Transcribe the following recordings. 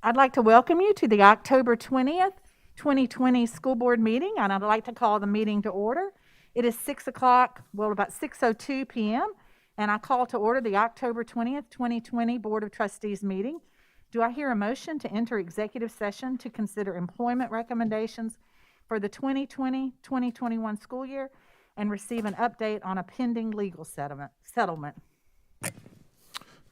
I'd like to welcome you to the October 20th, 2020 school board meeting, and I'd like to call the meeting to order. It is 6 o'clock, well, about 6:02 p.m., and I call to order the October 20th, 2020 Board of Trustees meeting. Do I hear a motion to enter executive session to consider employment recommendations for the 2020-2021 school year and receive an update on a pending legal settlement?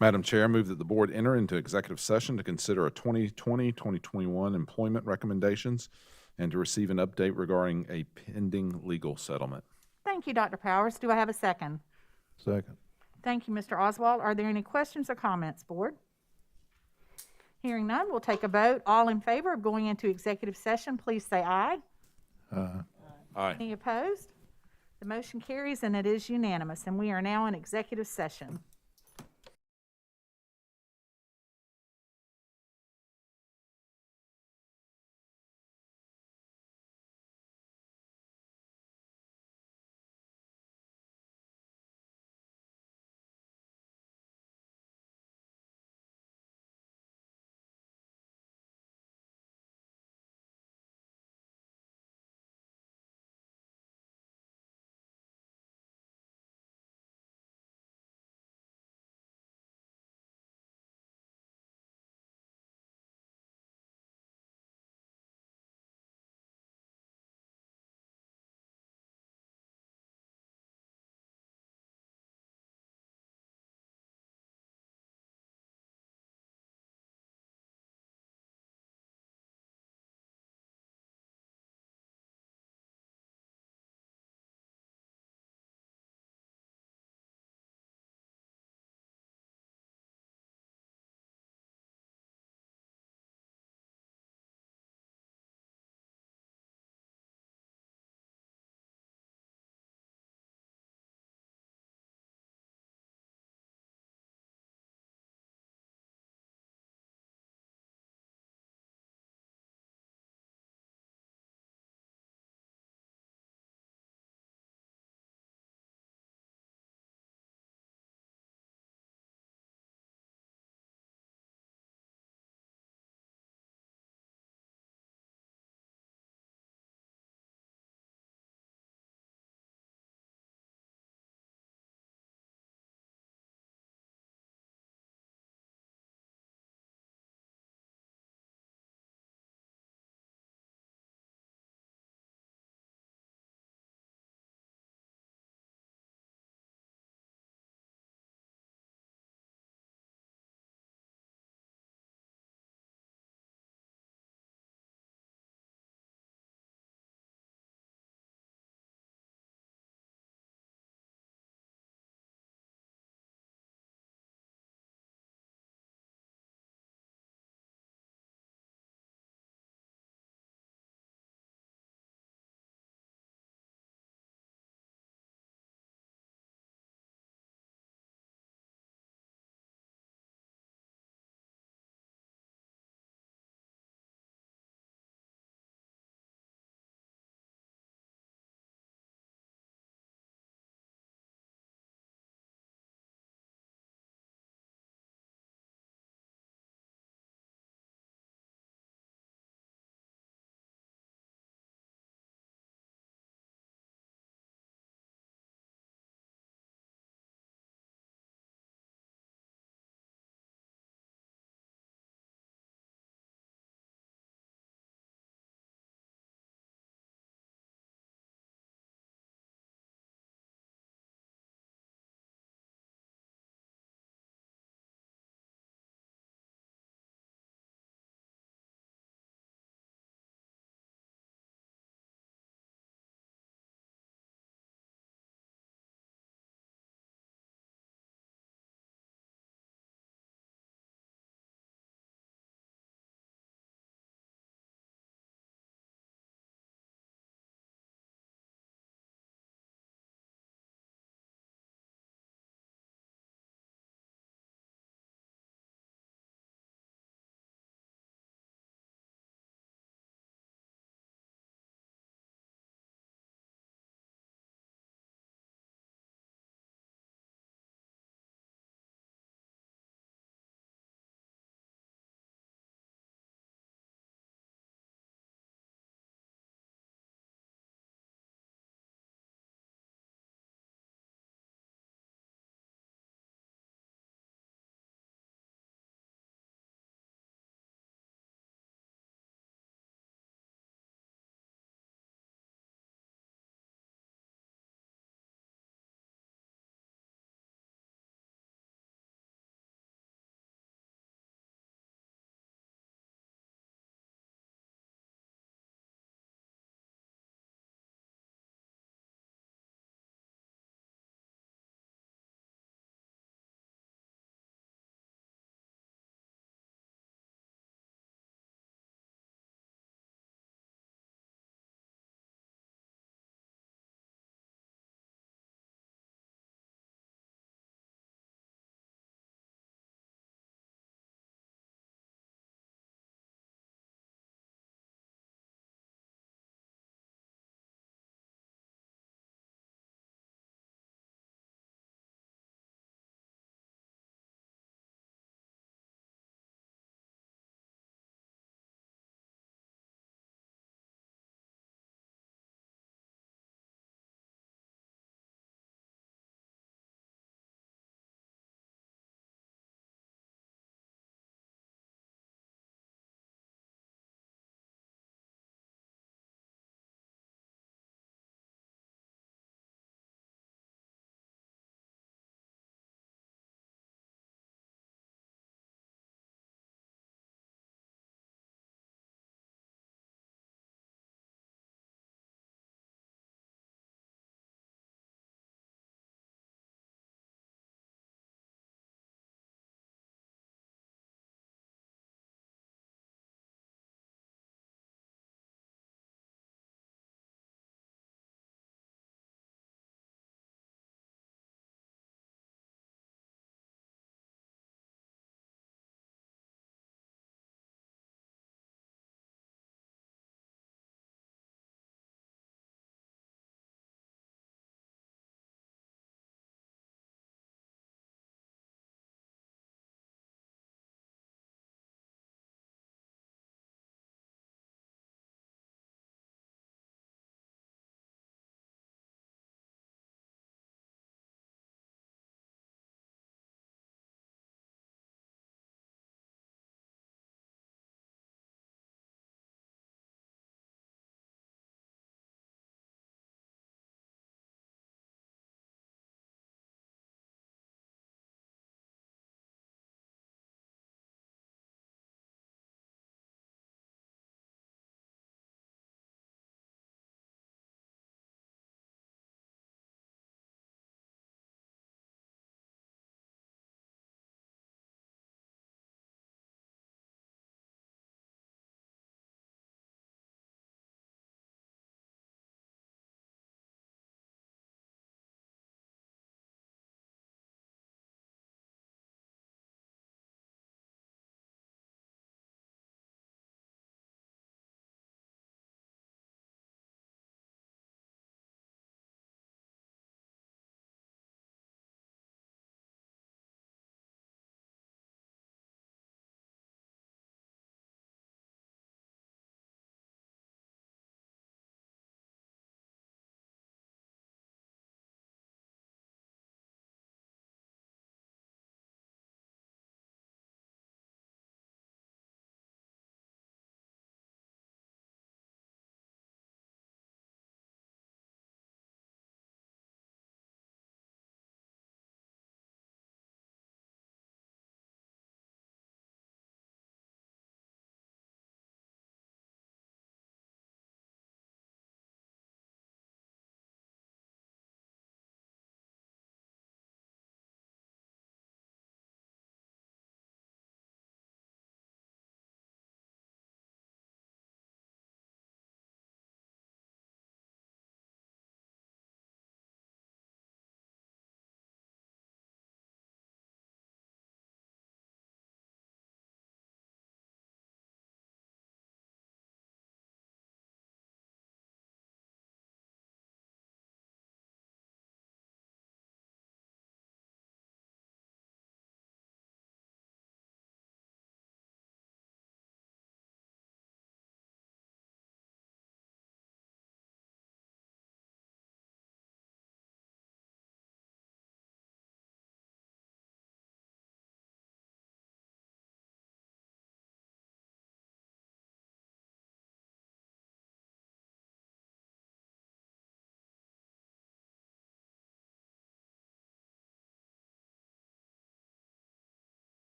Madam Chair, I move that the board enter into executive session to consider a 2020-2021 employment recommendations and to receive an update regarding a pending legal settlement. Thank you, Dr. Powers. Do I have a second? Second. Thank you, Mr. Oswald. Are there any questions or comments, board? Hearing none, we'll take a vote. All in favor of going into executive session, please say aye. Aye. Any opposed? The motion carries and it is unanimous, and we are now in executive session.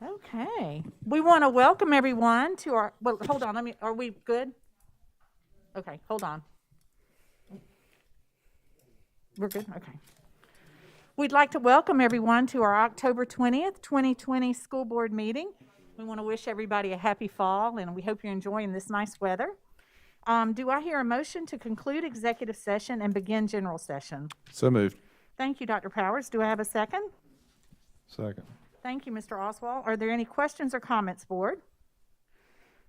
Okay. We want to welcome everyone to our, well, hold on, are we good? Okay, hold on. We're good? Okay. We'd like to welcome everyone to our October 20th, 2020 school board meeting. We want to wish everybody a happy fall, and we hope you're enjoying this nice weather. Do I hear a motion to conclude executive session and begin general session? So moved. Thank you, Dr. Powers. Do I have a second? Second. Thank you, Mr. Oswald. Are there any questions or comments, board?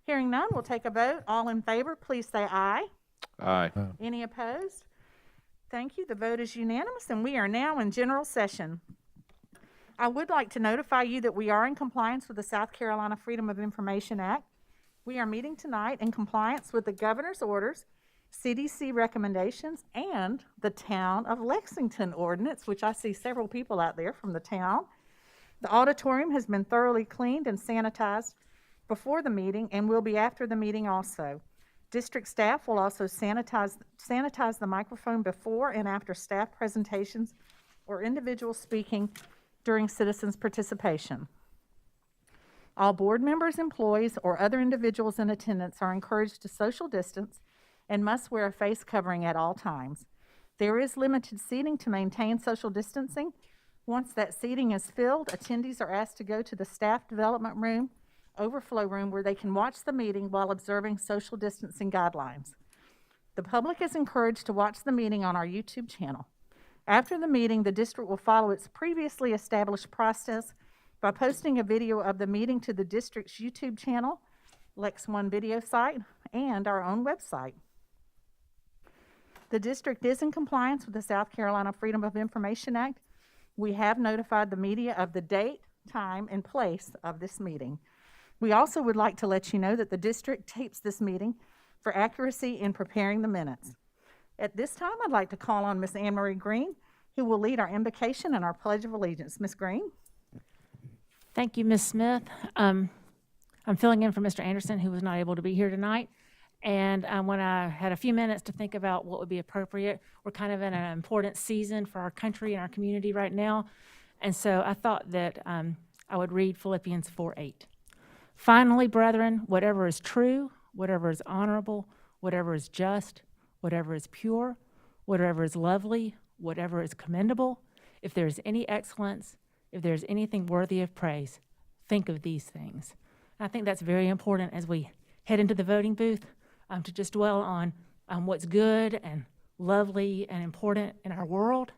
Hearing none, we'll take a vote. All in favor, please say aye. Aye. Any opposed? Thank you. The vote is unanimous, and we are now in general session. I would like to notify you that we are in compliance with the South Carolina Freedom of Information Act. We are meeting tonight in compliance with the governor's orders, CDC recommendations, and the Town of Lexington ordinance, which I see several people out there from the town. The auditorium has been thoroughly cleaned and sanitized before the meeting and will be after the meeting also. District staff will also sanitize the microphone before and after staff presentations or individuals speaking during citizens' participation. All board members, employees, or other individuals in attendance are encouraged to social distance and must wear a face covering at all times. There is limited seating to maintain social distancing. Once that seating is filled, attendees are asked to go to the staff development room, overflow room, where they can watch the meeting while observing social distancing guidelines. The public is encouraged to watch the meeting on our YouTube channel. After the meeting, the district will follow its previously established process by posting a video of the meeting to the district's YouTube channel, Lex One video site, and our own website. The district is in compliance with the South Carolina Freedom of Information Act. We have notified the media of the date, time, and place of this meeting. We also would like to let you know that the district tapes this meeting for accuracy in preparing the minutes. At this time, I'd like to call on Ms. Anne Marie Green, who will lead our invocation and our Pledge of Allegiance. Ms. Green? Thank you, Ms. Smith. I'm filling in for Mr. Anderson, who was not able to be here tonight. And when I had a few minutes to think about what would be appropriate, we're kind of in an important season for our country and our community right now. And so I thought that I would read Philippians 4:8. Finally, brethren, whatever is true, whatever is honorable, whatever is just, whatever is pure, whatever is lovely, whatever is commendable, if there is any excellence, if there is anything worthy of praise, think of these things. And I think that's very important as we head into the voting booth, to just dwell on what's good and lovely and important in our world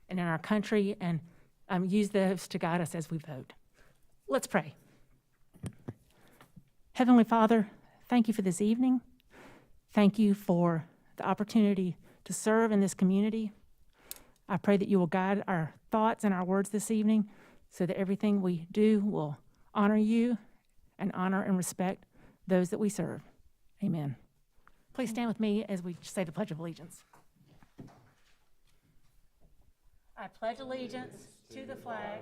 and in our country, and use those to guide us as we vote. Let's pray. Heavenly Father, thank you for this evening. Thank you for the opportunity to serve in this community. I pray that you will guide our thoughts and our words this evening so that everything we do will honor you and honor and respect those that we serve. Amen. Please stand with me as we say the Pledge of Allegiance. I pledge allegiance to the flag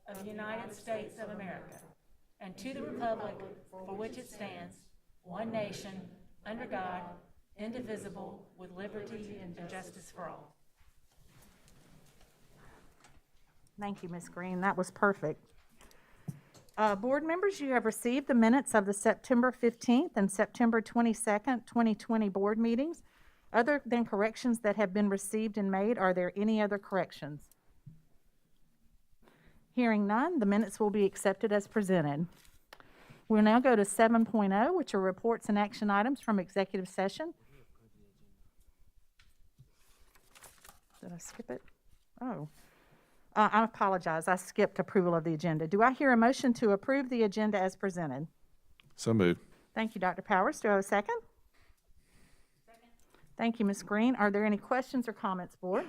of the United States of America and to the republic for which it stands, one nation, under God, indivisible, with liberty and justice for all. Thank you, Ms. Green. That was perfect. Board members, you have received the minutes of the September 15th and September 22nd, 2020 board meetings. Other than corrections that have been received and made, are there any other corrections? Hearing none, the minutes will be accepted as presented. We'll now go to 7.0, which are reports and action items from executive session. Did I skip it? Oh. I apologize. I skipped approval of the agenda. Do I hear a motion to approve the agenda as presented? So moved. Thank you, Dr. Powers. Do I have a second? Second. Thank you, Ms. Green. Are there any questions or comments, board?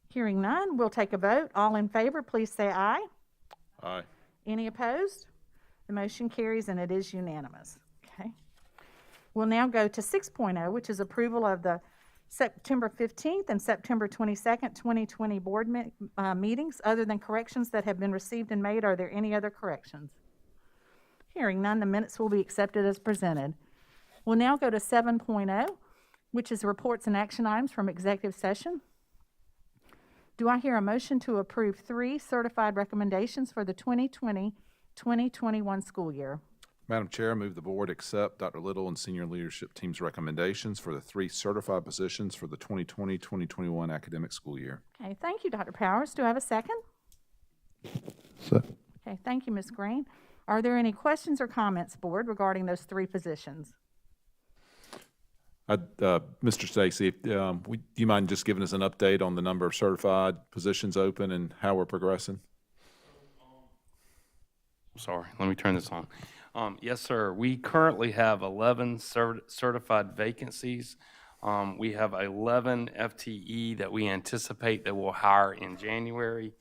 Hearing none, we'll take a vote. All in favor, please say aye. Aye. Any opposed? The motion carries and it is unanimous. Okay. We'll now go to 6.0, which is approval of the September 15th and September 22nd, 2020 board meetings. Other than corrections that have been received and made, are there any other corrections? Hearing none, the minutes will be accepted as presented. We'll now go to 7.0, which is reports and action items from executive session. Do I hear a motion to approve 3 certified recommendations for the 2020-2021 school year? Madam Chair, I move the board accept Dr. Little and senior leadership team's recommendations for the 3 certified positions for the 2020-2021 academic school year. Okay, thank you, Dr. Powers. Do I have a second? Second. Okay, thank you, Ms. Green. Are there any questions or comments, board, regarding those 3 positions? Mr. Stacy, do you mind just giving us an update on the number of certified positions open and how we're progressing? Sorry, let me turn this on. Yes, sir. We currently have 11 certified vacancies. We have 11 FTE that we anticipate that we'll hire in January.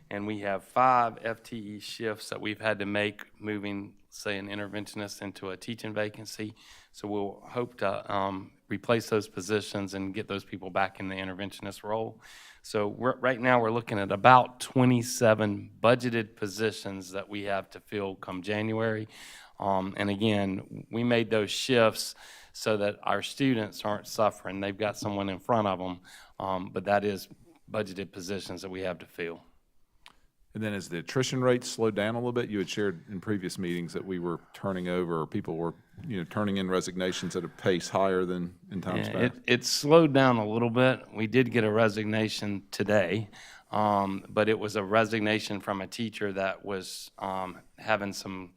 And we have 5 FTE shifts that we've had to make, moving, say, an interventionist into a teaching vacancy. So we'll hope to replace those positions and get those people back in the interventionist role. So right now we're looking at about 27 budgeted positions that we have to fill come January. And again, we made those shifts so that our students aren't suffering. They've got someone in front of them, but that is budgeted positions that we have to fill. And then as the attrition rate slowed down a little bit, you had shared in previous meetings that we were turning over, or people were, turning in resignations at a pace higher than in times past. It slowed down a little bit. We did get a resignation today, but it was a resignation from a teacher that was having some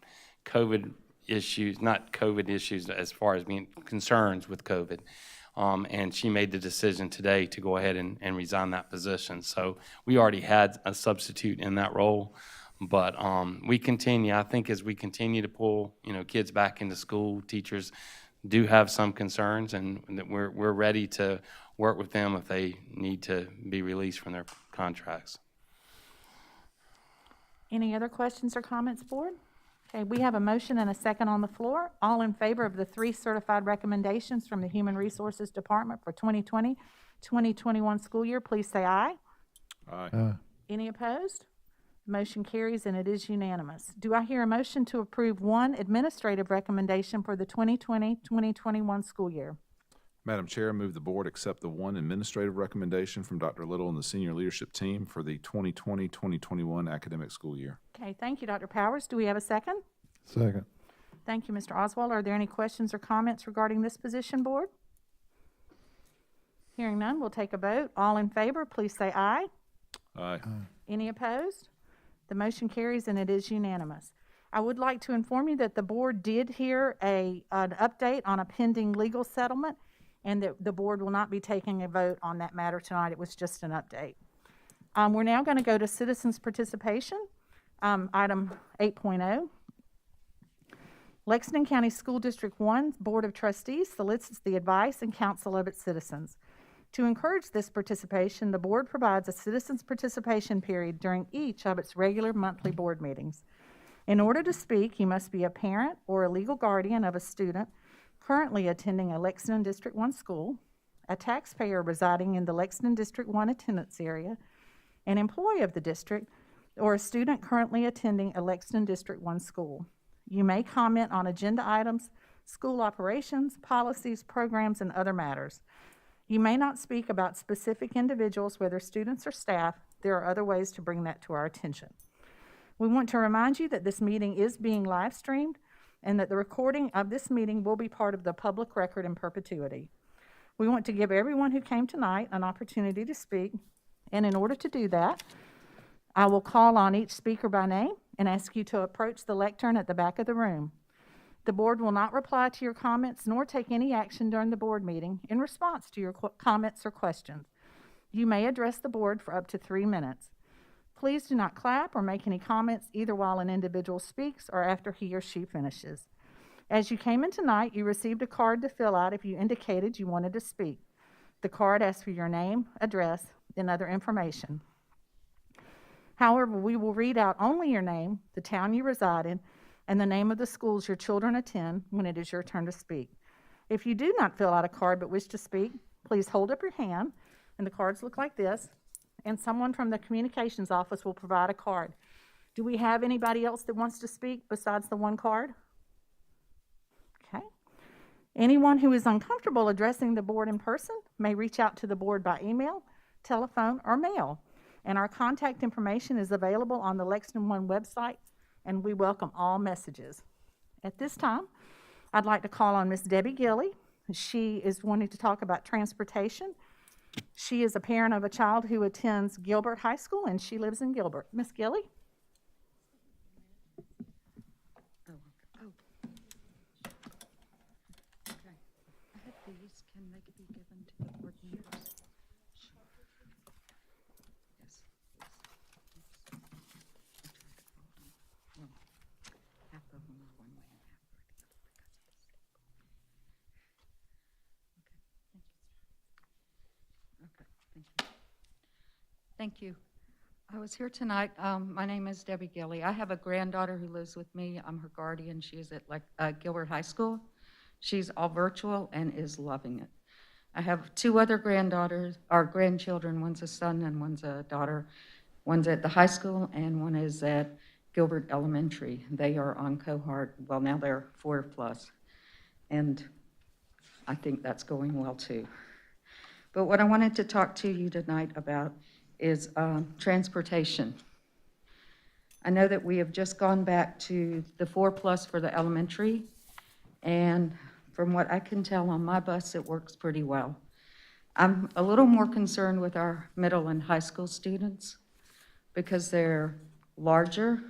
COVID issues, not COVID issues as far as being concerns with COVID. And she made the decision today to go ahead and resign that position. So we already had a substitute in that role, but we continue. I think as we continue to pull, kids back into school, teachers do have some concerns, and that we're ready to work with them if they need to be released from their contracts. Any other questions or comments, board? Okay, we have a motion and a second on the floor. All in favor of the 3 certified recommendations from the Human Resources Department for 2020-2021 school year, please say aye. Aye. Any opposed? Motion carries and it is unanimous. Do I hear a motion to approve 1 administrative recommendation for the 2020-2021 school year? Madam Chair, I move the board accept the 1 administrative recommendation from Dr. Little and the senior leadership team for the 2020-2021 academic school year. Okay, thank you, Dr. Powers. Do we have a second? Second. Thank you, Mr. Oswald. Are there any questions or comments regarding this position, board? Hearing none, we'll take a vote. All in favor, please say aye. Aye. Any opposed? The motion carries and it is unanimous. I would like to inform you that the board did hear an update on a pending legal settlement, and that the board will not be taking a vote on that matter tonight. It was just an update. We're now going to go to citizens participation, item 8.0. Lexington County School District 1 Board of Trustees solicits the advice and counsel of its citizens. To encourage this participation, the board provides a citizens participation period during each of its regular monthly board meetings. In order to speak, you must be a parent or a legal guardian of a student currently attending a Lexington District 1 school, a taxpayer residing in the Lexington District 1 attendance area, an employee of the district, or a student currently attending a Lexington District 1 school. You may comment on agenda items, school operations, policies, programs, and other matters. You may not speak about specific individuals, whether students or staff. There are other ways to bring that to our attention. We want to remind you that this meeting is being live streamed, and that the recording of this meeting will be part of the public record in perpetuity. We want to give everyone who came tonight an opportunity to speak, and in order to do that, I will call on each speaker by name and ask you to approach the lectern at the back of the room. The board will not reply to your comments nor take any action during the board meeting in response to your comments or questions. You may address the board for up to 3 minutes. Please do not clap or make any comments either while an individual speaks or after he or she finishes. As you came in tonight, you received a card to fill out if you indicated you wanted to speak. The card asks for your name, address, and other information. However, we will read out only your name, the town you reside in, and the name of the schools your children attend when it is your turn to speak. If you do not fill out a card but wish to speak, please hold up your hand, and the cards look like this, and someone from the communications office will provide a card. Do we have anybody else that wants to speak besides the 1 card? Okay. Anyone who is uncomfortable addressing the board in person may reach out to the board by email, telephone, or mail. And our contact information is available on the Lexington One website, and we welcome all messages. At this time, I'd like to call on Miss Debbie Gilley. She is wanting to talk about transportation. She is a parent of a child who attends Gilbert High School, and she lives in Gilbert. Miss Gilley? Okay. I have these. Can they be given to the board members? Yes, please. Well, half of them are one way and half are the other because of the state. Okay, thank you. Thank you. I was here tonight. My name is Debbie Gilley. I have a granddaughter who lives with me. I'm her guardian. She is at Gilbert High School. She's all virtual and is loving it. I have two other granddaughters, or grandchildren. One's a son and one's a daughter. One's at the high school and one is at Gilbert Elementary. They are on cohort. Well, now they're 4+, and I think that's going well too. But what I wanted to talk to you tonight about is transportation. I know that we have just gone back to the 4+ for the elementary, and from what I can tell on my bus, it works pretty well. I'm a little more concerned with our middle and high school students because they're larger,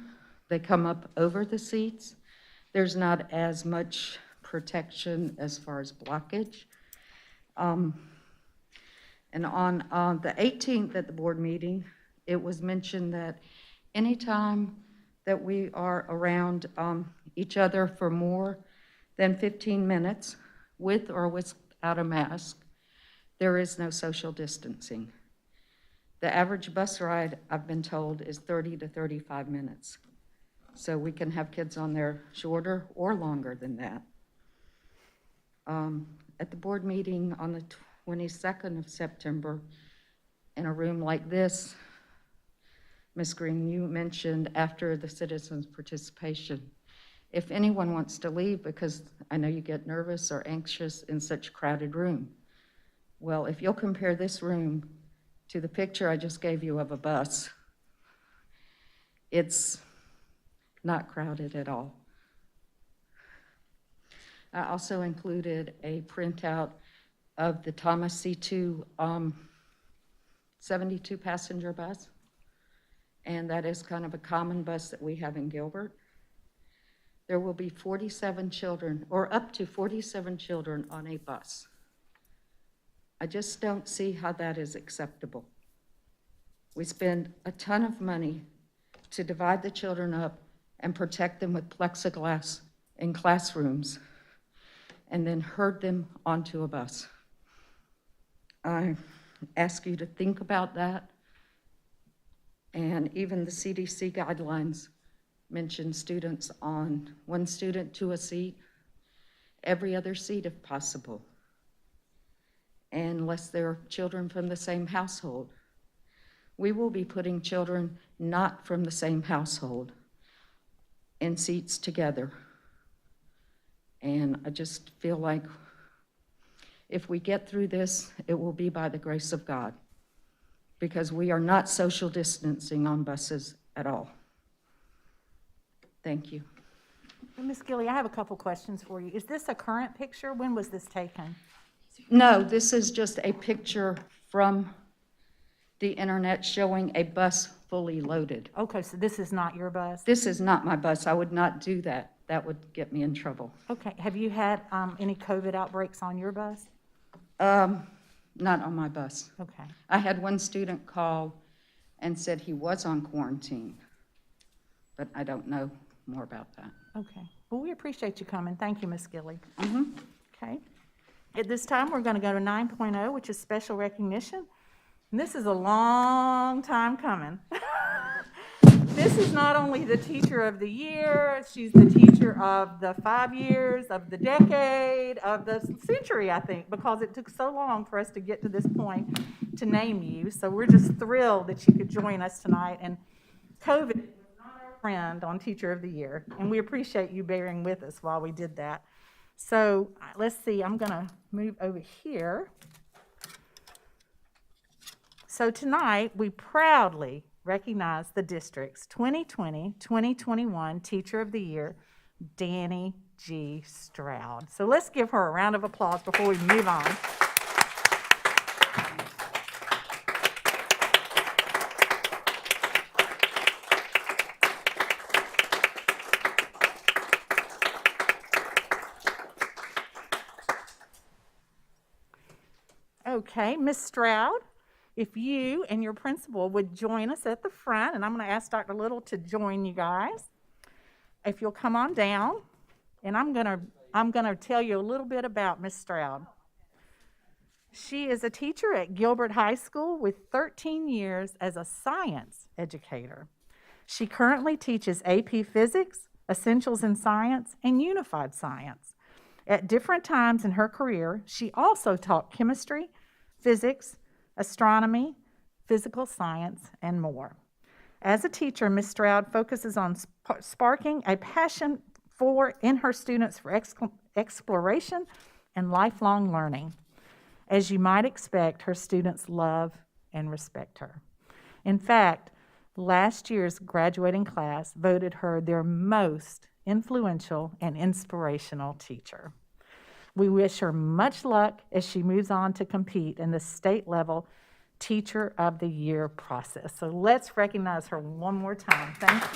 they come up over the seats, there's not as much protection as far as blockage. And on the 18th at the board meeting, it was mentioned that anytime that we are around each other for more than 15 minutes, with or without a mask, there is no social distancing. The average bus ride, I've been told, is 30 to 35 minutes. So we can have kids on there shorter or longer than that. At the board meeting on the 22nd of September, in a room like this, Ms. Green, you mentioned after the citizens' participation, if anyone wants to leave, because I know you get nervous or anxious in such a crowded room. Well, if you'll compare this room to the picture I just gave you of a bus, it's not crowded at all. I also included a printout of the Thomas C2 72 passenger bus. And that is kind of a common bus that we have in Gilbert. There will be 47 children, or up to 47 children on a bus. I just don't see how that is acceptable. We spend a ton of money to divide the children up and protect them with plexiglass in classrooms, and then herd them onto a bus. I ask you to think about that. And even the CDC guidelines mention students on one student to a seat, every other seat if possible, unless they're children from the same household. We will be putting children not from the same household in seats together. And I just feel like if we get through this, it will be by the grace of God, because we are not social distancing on buses at all. Thank you. Ms. Gilley, I have a couple questions for you. Is this a current picture? When was this taken? No, this is just a picture from the internet showing a bus fully loaded. Okay, so this is not your bus? This is not my bus. I would not do that. That would get me in trouble. Okay, have you had any COVID outbreaks on your bus? Not on my bus. Okay. I had one student call and said he was on quarantine, but I don't know more about that. Okay. Well, we appreciate you coming. Thank you, Ms. Gilley. Okay. At this time, we're going to go to 9.0, which is special recognition. And this is a long time coming. This is not only the teacher of the year, she's the teacher of the 5 years, of the decade, of the century, I think, because it took so long for us to get to this point to name you. So we're just thrilled that you could join us tonight. And COVID was not our friend on Teacher of the Year, and we appreciate you bearing with us while we did that. So let's see, I'm going to move over here. So tonight, we proudly recognize the district's 2020-2021 Teacher of the Year, Danny G. Stroud. So let's give her a round of applause before we move on. Okay, Ms. Stroud, if you and your principal would join us at the front, and I'm going to ask Dr. Little to join you guys. If you'll come on down, and I'm going to tell you a little bit about Ms. Stroud. She is a teacher at Gilbert High School with 13 years as a science educator. She currently teaches AP Physics, Essentials in Science, and Unified Science. At different times in her career, she also taught chemistry, physics, astronomy, physical science, and more. As a teacher, Ms. Stroud focuses on sparking a passion in her students for exploration and lifelong learning. As you might expect, her students love and respect her. In fact, last year's graduating class voted her their most influential and inspirational teacher. We wish her much luck as she moves on to compete in the state level Teacher of the Year process. So let's recognize her one more time. Thank you.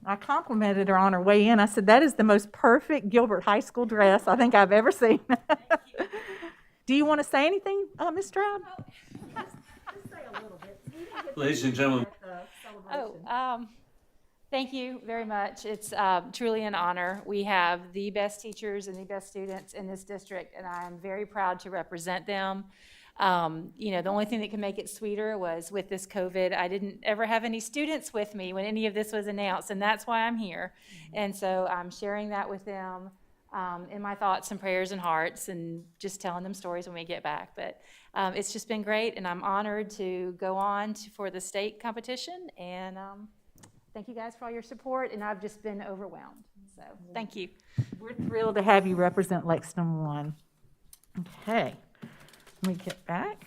I complimented her on her way in. I said, that is the most perfect Gilbert High School dress I think I've ever seen. Do you want to say anything, Ms. Stroud? Just say a little bit. Ladies and gentlemen. Thank you very much. It's truly an honor. We have the best teachers and the best students in this district, and I'm very proud to represent them. The only thing that can make it sweeter was with this COVID, I didn't ever have any students with me when any of this was announced, and that's why I'm here. And so I'm sharing that with them in my thoughts and prayers and hearts, and just telling them stories when we get back. But it's just been great, and I'm honored to go on for the state competition, and thank you guys for all your support, and I've just been overwhelmed. So thank you. We're thrilled to have you represent Lexington 1. Okay. Let me get back,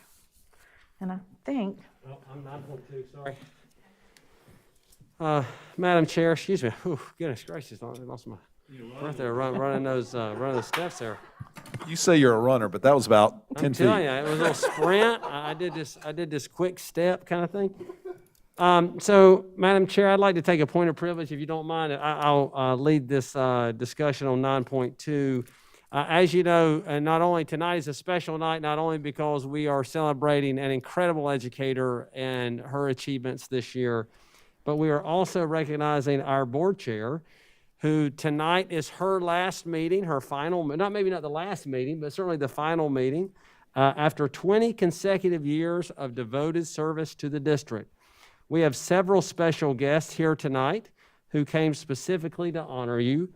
and I think. Oh, I'm 9.2, sorry. Madam Chair, excuse me. Ooh, goodness gracious, I lost my breath there running those steps there. You say you're a runner, but that was about 10 I'm feet. telling you, it was a little sprint. I did this quick step kind of thing. So, Madam Chair, I'd like to take a point of privilege, if you don't mind. I'll lead this discussion on 9.2. As you know, not only tonight is a special night, not only because we are celebrating an incredible educator and her achievements this year, but we are also recognizing our board chair, who tonight is her last meeting, her final, maybe not the last meeting, but certainly the final meeting, after 20 consecutive years of devoted service to the district. We have several special guests here tonight who came specifically to honor you.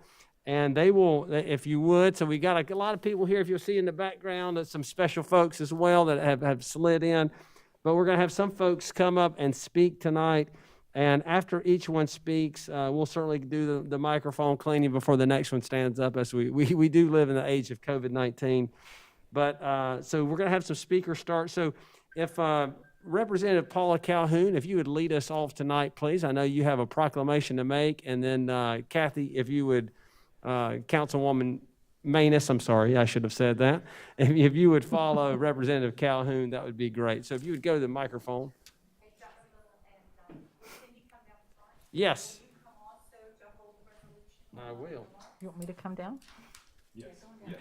And they will, if you would, so we got a lot of people here, if you'll see in the background, some special folks as well that have slid in. But we're going to have some folks come up and speak tonight. And after each one speaks, we'll certainly do the microphone cleaning before the next one stands up, as we do live in the age of COVID-19. But so we're going to have some speakers start. So if Representative Paula Calhoun, if you would lead us off tonight, please. I know you have a proclamation to make. And then Kathy, if you would, Councilwoman Manus, I'm sorry, I should have said that. If you would follow Representative Calhoun, that would be great. So if you would go to the microphone. Yes. I will. You want me to come down? Yes. Okay.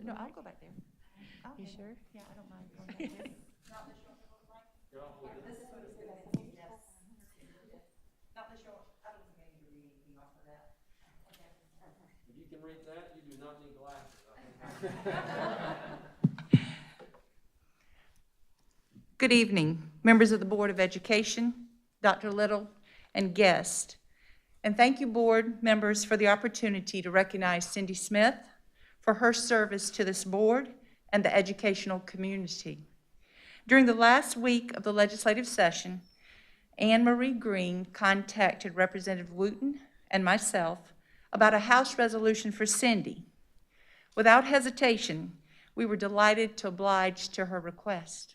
No, I'll go back there. You sure? Yeah, I don't mind going back there. If you can read that, you do not need glasses. Good evening, members of the Board of Education, Dr. Little, and guests. And thank you, board members, for the opportunity to recognize Cindy Smith for her service to this board and the educational community. During the last week of the legislative session, Anne Marie Green contacted Representative Wooten and myself about a House resolution for Cindy. Without hesitation, we were delighted to oblige to her request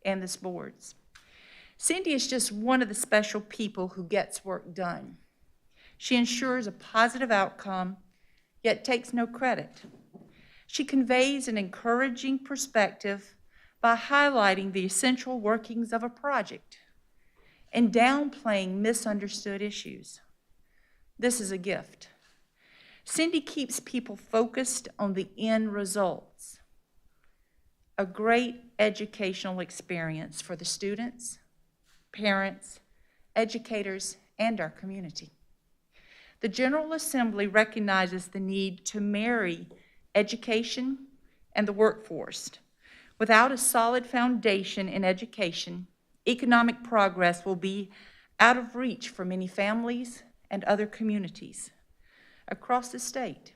and this board's. Cindy is just one of the special people who gets work done. She ensures a positive outcome, yet takes no credit. She conveys an encouraging perspective by highlighting the essential workings of a project and downplaying misunderstood issues. This is a gift. Cindy keeps people focused on the end results. A great educational experience for the students, parents, educators, and our community. The General Assembly recognizes the need to marry education and the workforce. Without a solid foundation in education, economic progress will be out of reach for many families and other communities across the state.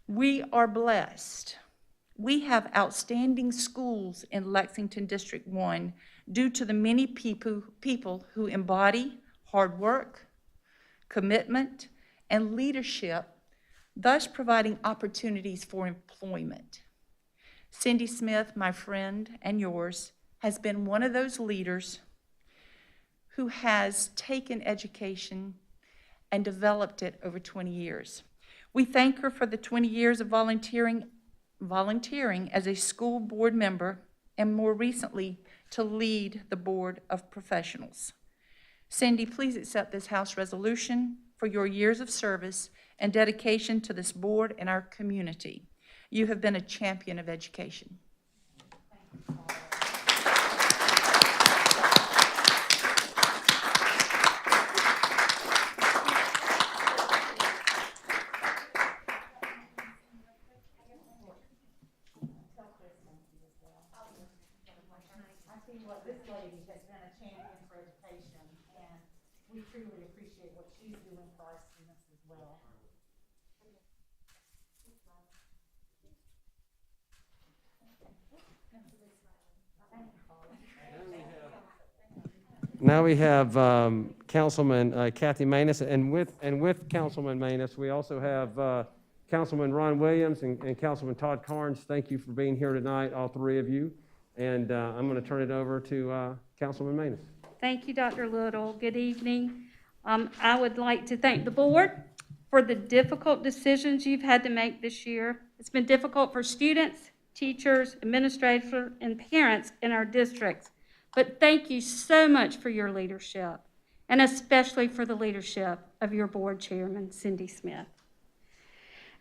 We are blessed. We have outstanding schools in Lexington District 1 due to the many people who embody hard work, commitment, and leadership, thus providing opportunities for employment. Cindy Smith, my friend and yours, has been one of those leaders who has taken education and developed it over 20 years. We thank her for the 20 years of volunteering as a school board member and more recently to lead the Board of Professionals. Cindy, please accept this House resolution for your years of service and dedication to this board and our community. You have been a champion of education. This lady has been a champion for education, and we truly appreciate what she's doing for our students as well. Now we have Councilman Kathy Maness, and with Councilman Maness, we also have Councilman Ron Williams and Councilman Todd Carnes. Thank you for being here tonight, all three of you. And I'm going to turn it over to Councilman Maness. Thank you, Dr. Little. Good evening. I would like to thank the board for the difficult decisions you've had to make this year. It's been difficult for students, teachers, administrators, and parents in our districts. But thank you so much for your leadership, and especially for the leadership of your board chairman, Cindy Smith.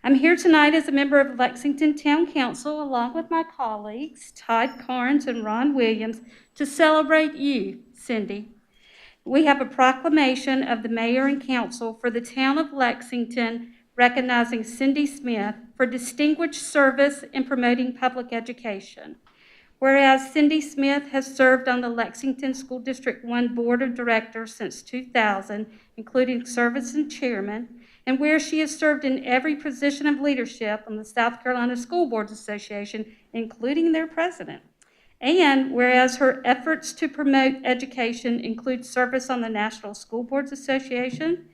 I'm here tonight as a member of Lexington Town Council, along with my colleagues, Todd Carnes and Ron Williams, to celebrate you, Cindy. We have a proclamation of the mayor and council for the town of Lexington recognizing Cindy Smith for distinguished service in promoting public education. Whereas Cindy Smith has served on the Lexington School District 1 Board of Directors since 2000, including service as chairman, and where she has served in every position of leadership on the South Carolina School Boards Association, including their president. And whereas her efforts to promote education include service on the National School Boards Association,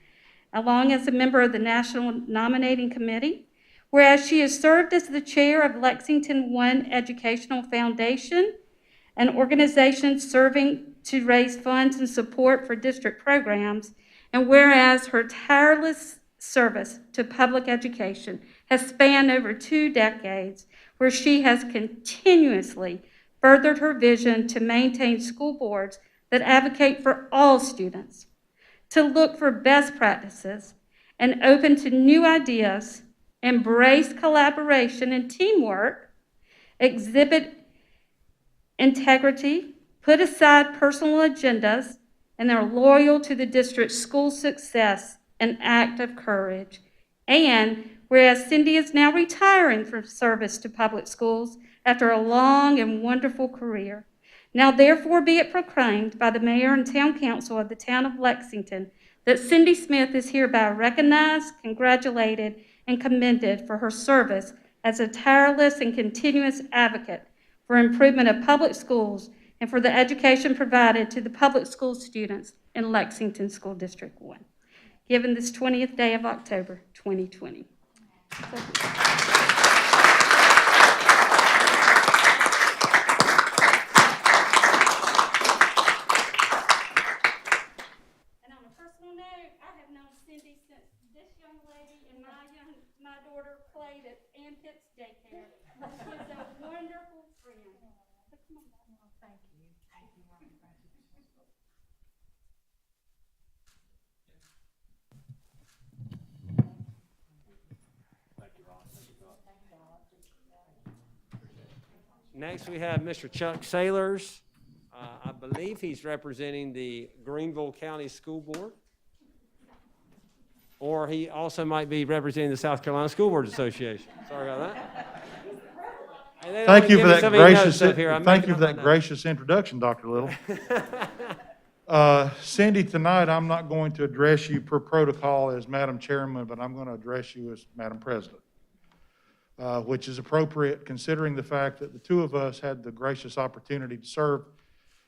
along as a member of the National Nominating Committee, whereas she has served as the chair of Lexington One Educational Foundation, an organization serving to raise funds and support for district programs, and whereas her tireless service to public education has spanned over 2 decades, where she has continuously furthered her vision to maintain school boards that advocate for all students, to look for best practices, and open to new ideas, embrace collaboration and teamwork, exhibit integrity, put aside personal agendas, and are loyal to the district's school success, an act of courage. And whereas Cindy is now retiring from service to public schools after a long and wonderful career, Now therefore be it proclaimed by the mayor and town council of the town of Lexington that Cindy Smith is hereby recognized, congratulated, and commended for her service as a tireless and continuous advocate for improvement of public schools and for the education provided to the public school students in Lexington School District 1, given this 20th day of October, 2020. And on a personal note, I have known Cindy since this young lady and my daughter played at Ann Pitt's daycare. She's a wonderful friend. So come on back. Thank you. Next, we have Mr. Chuck Sailors. I believe he's representing the Greenville County School Board. Or he also might be representing the South Carolina School Boards Association. Sorry about that. And they don't Thank you give for me that so many notes gracious, up here. I'm thank making you up for my that notes. gracious introduction, Dr. Little. Cindy, tonight, I'm not going to address you per protocol as Madam Chairman, but I'm going to address you as Madam President, which is appropriate considering the fact that the two of us had the gracious opportunity to serve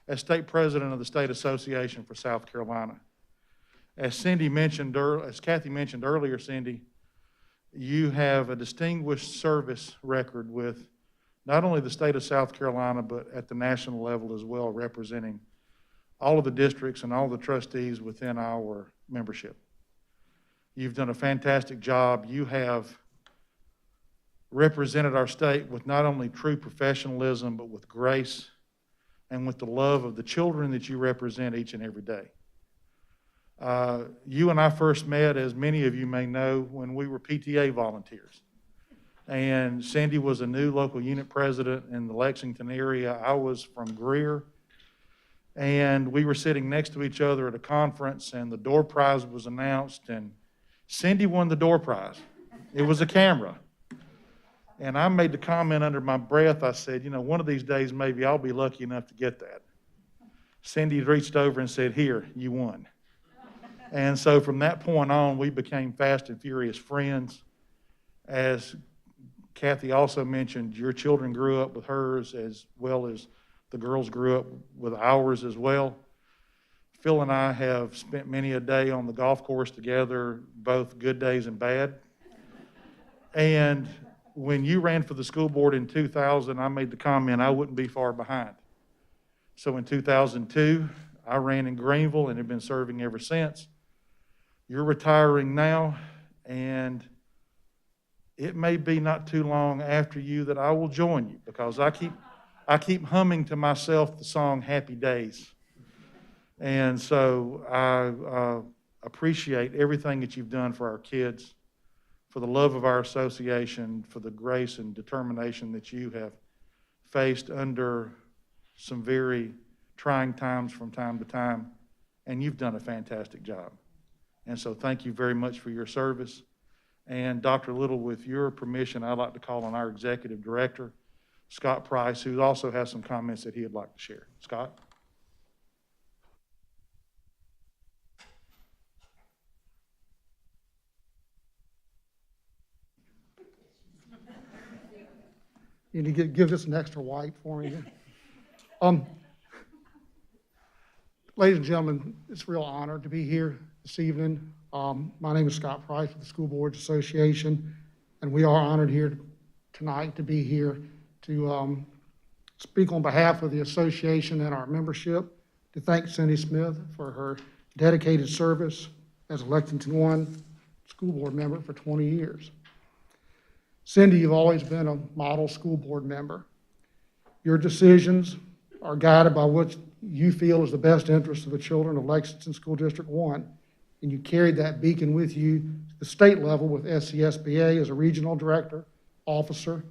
as State President of the State Association for South Carolina. As Kathy mentioned earlier, Cindy, you have a distinguished service record with not only the state of South Carolina, but at the national level as well, representing all of the districts and all the trustees within our membership. You've done a fantastic job. You have represented our state with not only true professionalism, but with grace and with the love of the children that you represent each and every day. You and I first met, as many of you may know, when we were PTA volunteers. And Cindy was a new local unit president in the Lexington area. I was from Greer. And we were sitting next to each other at a conference, and the door prize was announced, and Cindy won the door prize. It was a camera. And I made the comment under my breath, I said, you know, one of these days maybe I'll be lucky enough to get that. Cindy reached over and said, here, you won. And so from that point on, we became fast and furious friends. As Kathy also mentioned, your children grew up with hers as well as the girls grew up with ours as well. Phil and I have spent many a day on the golf course together, both good days and bad. And when you ran for the school board in 2000, I made the comment I wouldn't be far behind. So in 2002, I ran in Greenville and have been serving ever since. You're retiring now, and it may be not too long after you that I will join you, because I keep humming to myself the song Happy Days. And so I appreciate everything that you've done for our kids, for the love of our association, for the grace and determination that you have faced under some very trying times from time to time, and you've done a fantastic job. And so thank you very much for your service. And Dr. Little, with your permission, I'd like to call on our executive director, Scott Price, who also has some comments that he'd like to share. Scott? You need to give this an extra wipe for me. Ladies and gentlemen, it's a real honor to be here this evening. My name is Scott Price with the School Boards Association, and we are honored here tonight to be here to speak on behalf of the association and our membership, to thank Cindy Smith for her dedicated service as a Lexington 1 school board member for 20 years. Cindy, you've always been a model school board member. Your decisions are guided by what you feel is the best interest of the children of Lexington School District 1, and you carried that beacon with you to the state level with SCSBA as a regional director, officer,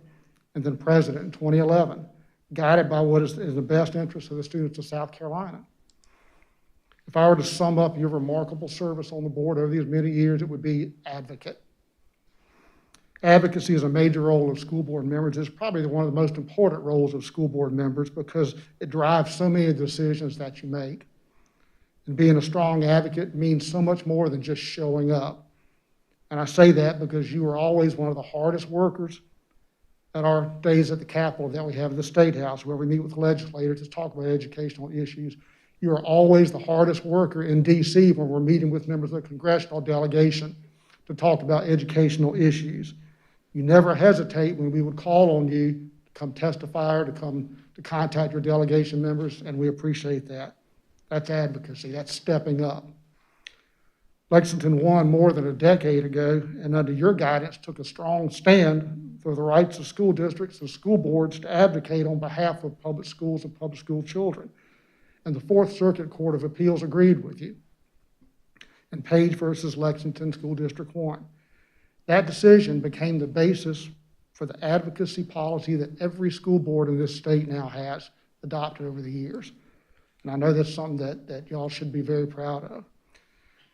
and then president in 2011, guided by what is in the best interest of the students of South Carolina. If I were to sum up your remarkable service on the board over these many years, it would be advocate. Advocacy is a major role of school board members. It's probably one of the most important roles of school board members because it drives so many of the decisions that you make. And being a strong advocate means so much more than just showing up. And I say that because you are always one of the hardest workers at our days at the Capitol that we have in the State House, where we meet with legislators to talk about educational issues. You are always the hardest worker in D.C. when we're meeting with members of the congressional delegation to talk about educational issues. You never hesitate when we would call on you to come testify or to come to contact your delegation members, and we appreciate that. That's advocacy. That's stepping up. Lexington won more than a decade ago, and under your guidance took a strong stand for the rights of school districts and school boards to advocate on behalf of public schools and public school children. And the Fourth Circuit Court of Appeals agreed with you in Page versus Lexington School District 1. That decision became the basis for the advocacy policy that every school board in this state now has adopted over the years. And I know that's something that y'all should be very proud of.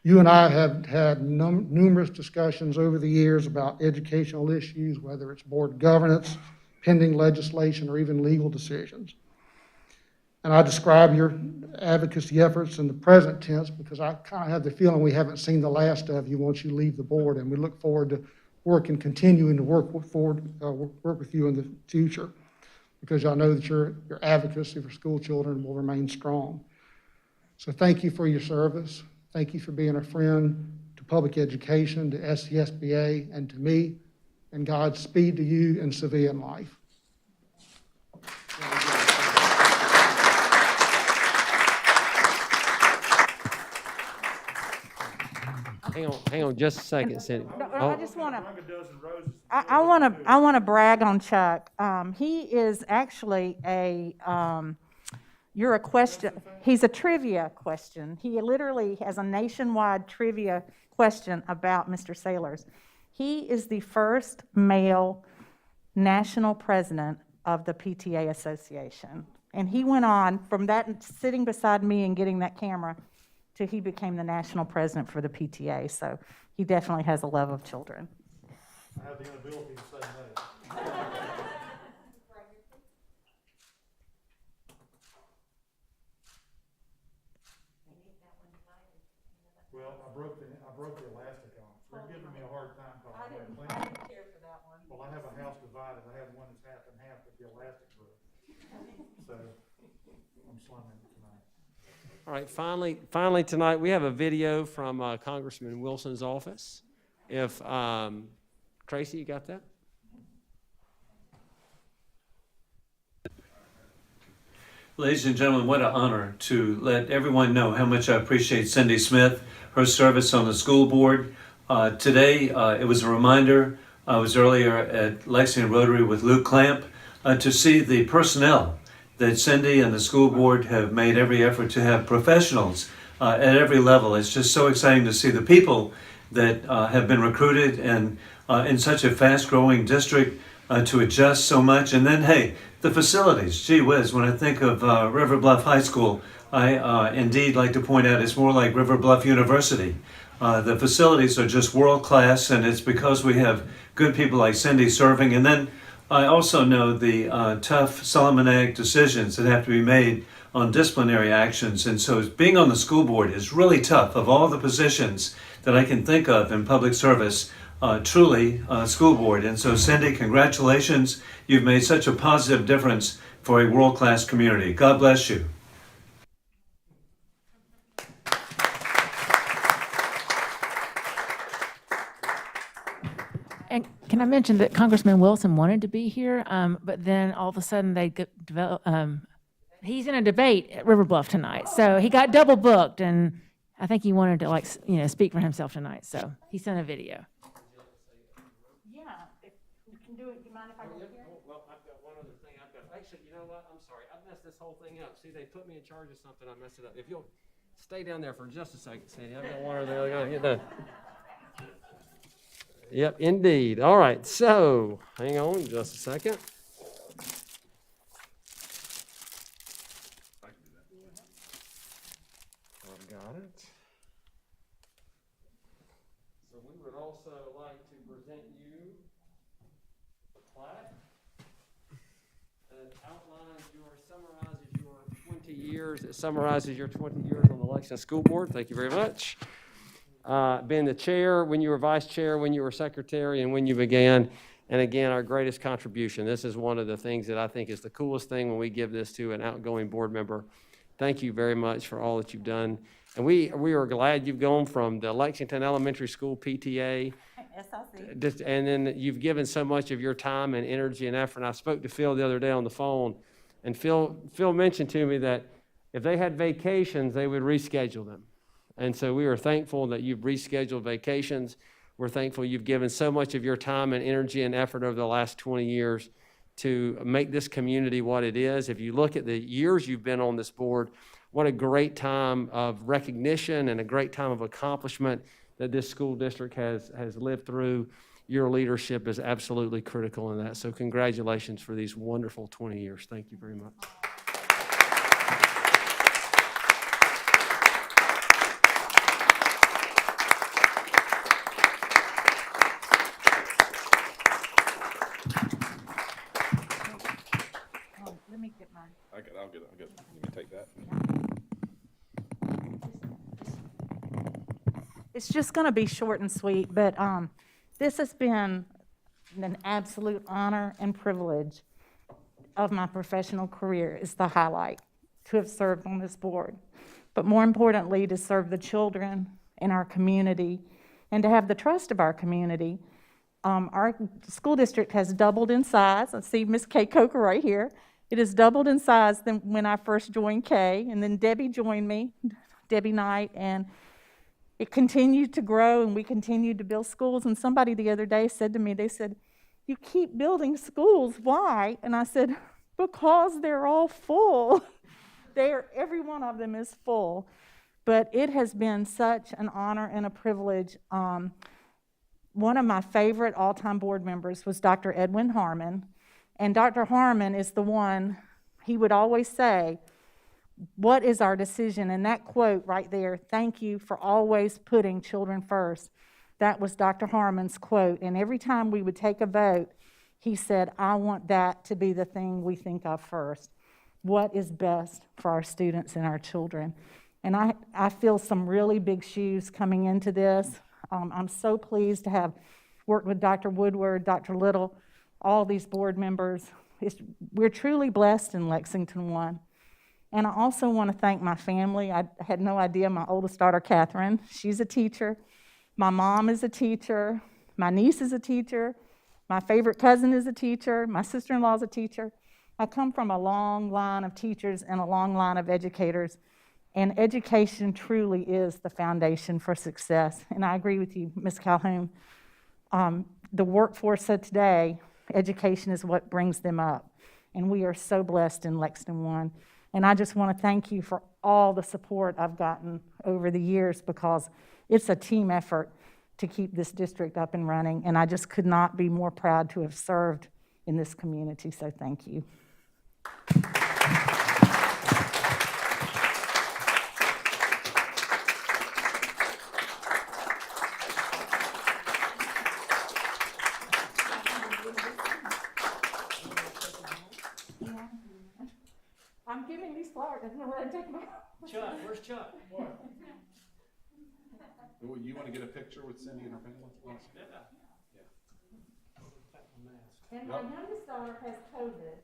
You and I have had numerous discussions over the years about educational issues, whether it's board governance, pending legislation, or even legal decisions. And I describe your advocacy efforts in the present tense because I kind of have the feeling we haven't seen the last of you once you leave the board, and we look forward to continuing to work with you in the future, because I know that your advocacy for school children will remain strong. So thank you for your service. Thank you for being a friend to public education, to SCSBA, and to me, and Godspeed to you in civilian life. Hang on just a second, Cindy. I just want to, I want to brag on Chuck. He is actually he's a trivia question. He literally has a nationwide trivia question about Mr. Sailors. He is the first male national president of the PTA Association. And he went on from that, sitting beside me and getting that camera, to he became the national president for the PTA. So he definitely has a love of children. I have the inability to say no. Well, I broke the elastic on it. They're giving me a hard time. I didn't care for that one. Well, I have a house divided. I have one that's half and half, but the elastic broke. So I'm slumming tonight. All right, finally tonight, we have a video from Congressman Wilson's office. If, Tracy, you got that? Ladies and gentlemen, what an honor to let everyone know how much I appreciate Cindy Smith, her service on the school board. Today, it was a reminder. I was earlier at Lexington Rotary with Luke Clamp to see the personnel that Cindy and the school board have made every effort to have professionals at every level. It's just so exciting to see the people that have been recruited and in such a fast-growing district to adjust so much. And then, hey, the facilities. Gee whiz, when I think of River Bluff High School, I indeed like to point out it's more like River Bluff University. The facilities are just world-class, and it's because we have good people like Cindy serving. And then I also know the tough Solomon decisions that have to be made on disciplinary actions. And so being on the school board is really tough. Of all the positions that I can think of in public service, truly school board. And so Cindy, congratulations. You've made such a positive difference for a world-class community. God bless you. And can I mention that Congressman Wilson wanted to be here, but then all of a sudden he's in a debate at River Bluff tonight. So he got double booked, and I think he wanted to speak for himself tonight. So he sent a video. Yeah, if you can do it, do you mind if I go here? Well, I've got one other thing. Actually, you know what? I'm sorry. I messed this whole thing up. See, they put me in charge of something. I messed it up. If you'll stay down there for just a second, Sandy. I've got one other thing. I gotta get done. Yep, indeed. All right, so hang on just a second. I've got it. So we would also like to present you plaque that summarizes your 20 years. It summarizes your 20 years on the Lexington School Board. Thank you very much. Being the chair, when you were vice chair, when you were secretary, and when you began. And again, our greatest contribution. This is one of the things that I think is the coolest thing when we give this to an outgoing board member. Thank you very much for all that you've done. And we are glad you've gone from the Lexington Elementary School PTA. And then you've given so much of your time and energy and effort. And I spoke to Phil the other day on the phone, and Phil mentioned to me that if they had vacations, they would reschedule them. And so we are thankful that you've rescheduled vacations. We're thankful you've given so much of your time and energy and effort over the last 20 years to make this community what it is. If you look at the years you've been on this board, what a great time of recognition and a great time of accomplishment that this school district has lived through. Your leadership is absolutely critical in that. So congratulations for these wonderful 20 years. Thank you very much. Let me get mine. I'll get it. You can take that. It's just going to be short and sweet, but this has been an absolute honor and privilege of my professional career. Is the highlight to have served on this board, but more importantly, to serve the children in our community and to have the trust of our community. Our school district has doubled in size. I see Miss Kay Coker right here. It has doubled in size than when I first joined Kay, and then Debbie joined me, Debbie Knight, and it continued to grow, and we continued to build schools. And somebody the other day said to me, they said, "You keep building schools, why?" And I said, "Because they're all full." Every one of them is full. But it has been such an honor and a privilege. One of my favorite all-time board members was Dr. Edwin Harmon. And Dr. Harmon is the one, he would always say, "What is our decision?" And that quote right there, "Thank you for always putting children first." That was Dr. Harmon's quote. And every time we would take a vote, he said, "I want that to be the thing we think of first. What is best for our students and our children?" And I feel some really big shoes coming into this. I'm so pleased to have worked with Dr. Woodward, Dr. Little, all these board members. We're truly blessed in Lexington 1. And I also want to thank my family. I had no idea my oldest daughter, Catherine, she's a teacher. My mom is a teacher. My niece is a teacher. My favorite cousin is a teacher. My sister-in-law is a teacher. I come from a long line of teachers and a long line of educators. And education truly is the foundation for success. And I agree with you, Ms. Calhoun. The workforce of today, education is what brings them up. And we are so blessed in Lexington 1. And I just want to thank you for all the support I've gotten over the years, because it's a team effort to keep this district up and running. And I just could not be more proud to have served in this community. So thank you. I'm giving these flowers. I don't know where to take them out. Chuck, where's Chuck? You want to get a picture with Cindy and her family? And my youngest daughter has COVID,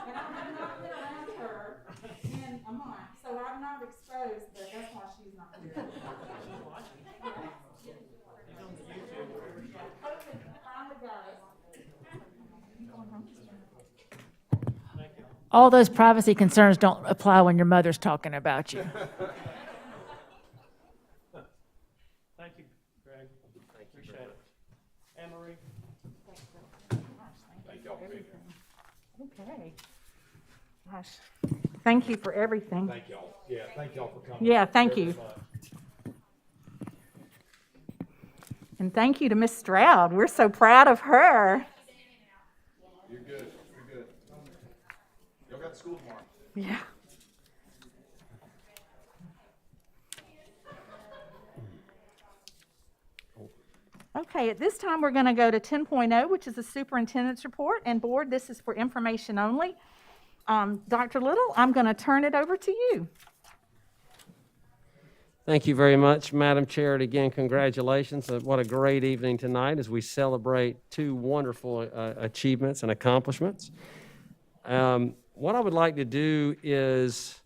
and I have not been around her in a month, so I'm not exposed, but that's why she's not here. She's watching. COVID finally got us. All those privacy concerns don't apply when your mother's talking about you. Thank you, Greg. Appreciate it. Anne Marie? Thank y'all for being here. Okay. Gosh, thank you for everything. Thank y'all. Yeah, thank y'all for coming. Yeah, thank you. And thank you to Miss Stroud. We're so proud of her. You're good. You're good. Y'all got school tomorrow. Yeah. Okay, at this time, we're going to go to 10.0, which is the superintendent's report. And board, this is for information only. Dr. Little, I'm going to turn it over to you. Thank you very much, Madam Chair. And again, congratulations. What a great evening tonight as we celebrate two wonderful achievements and accomplishments. What I would like to do is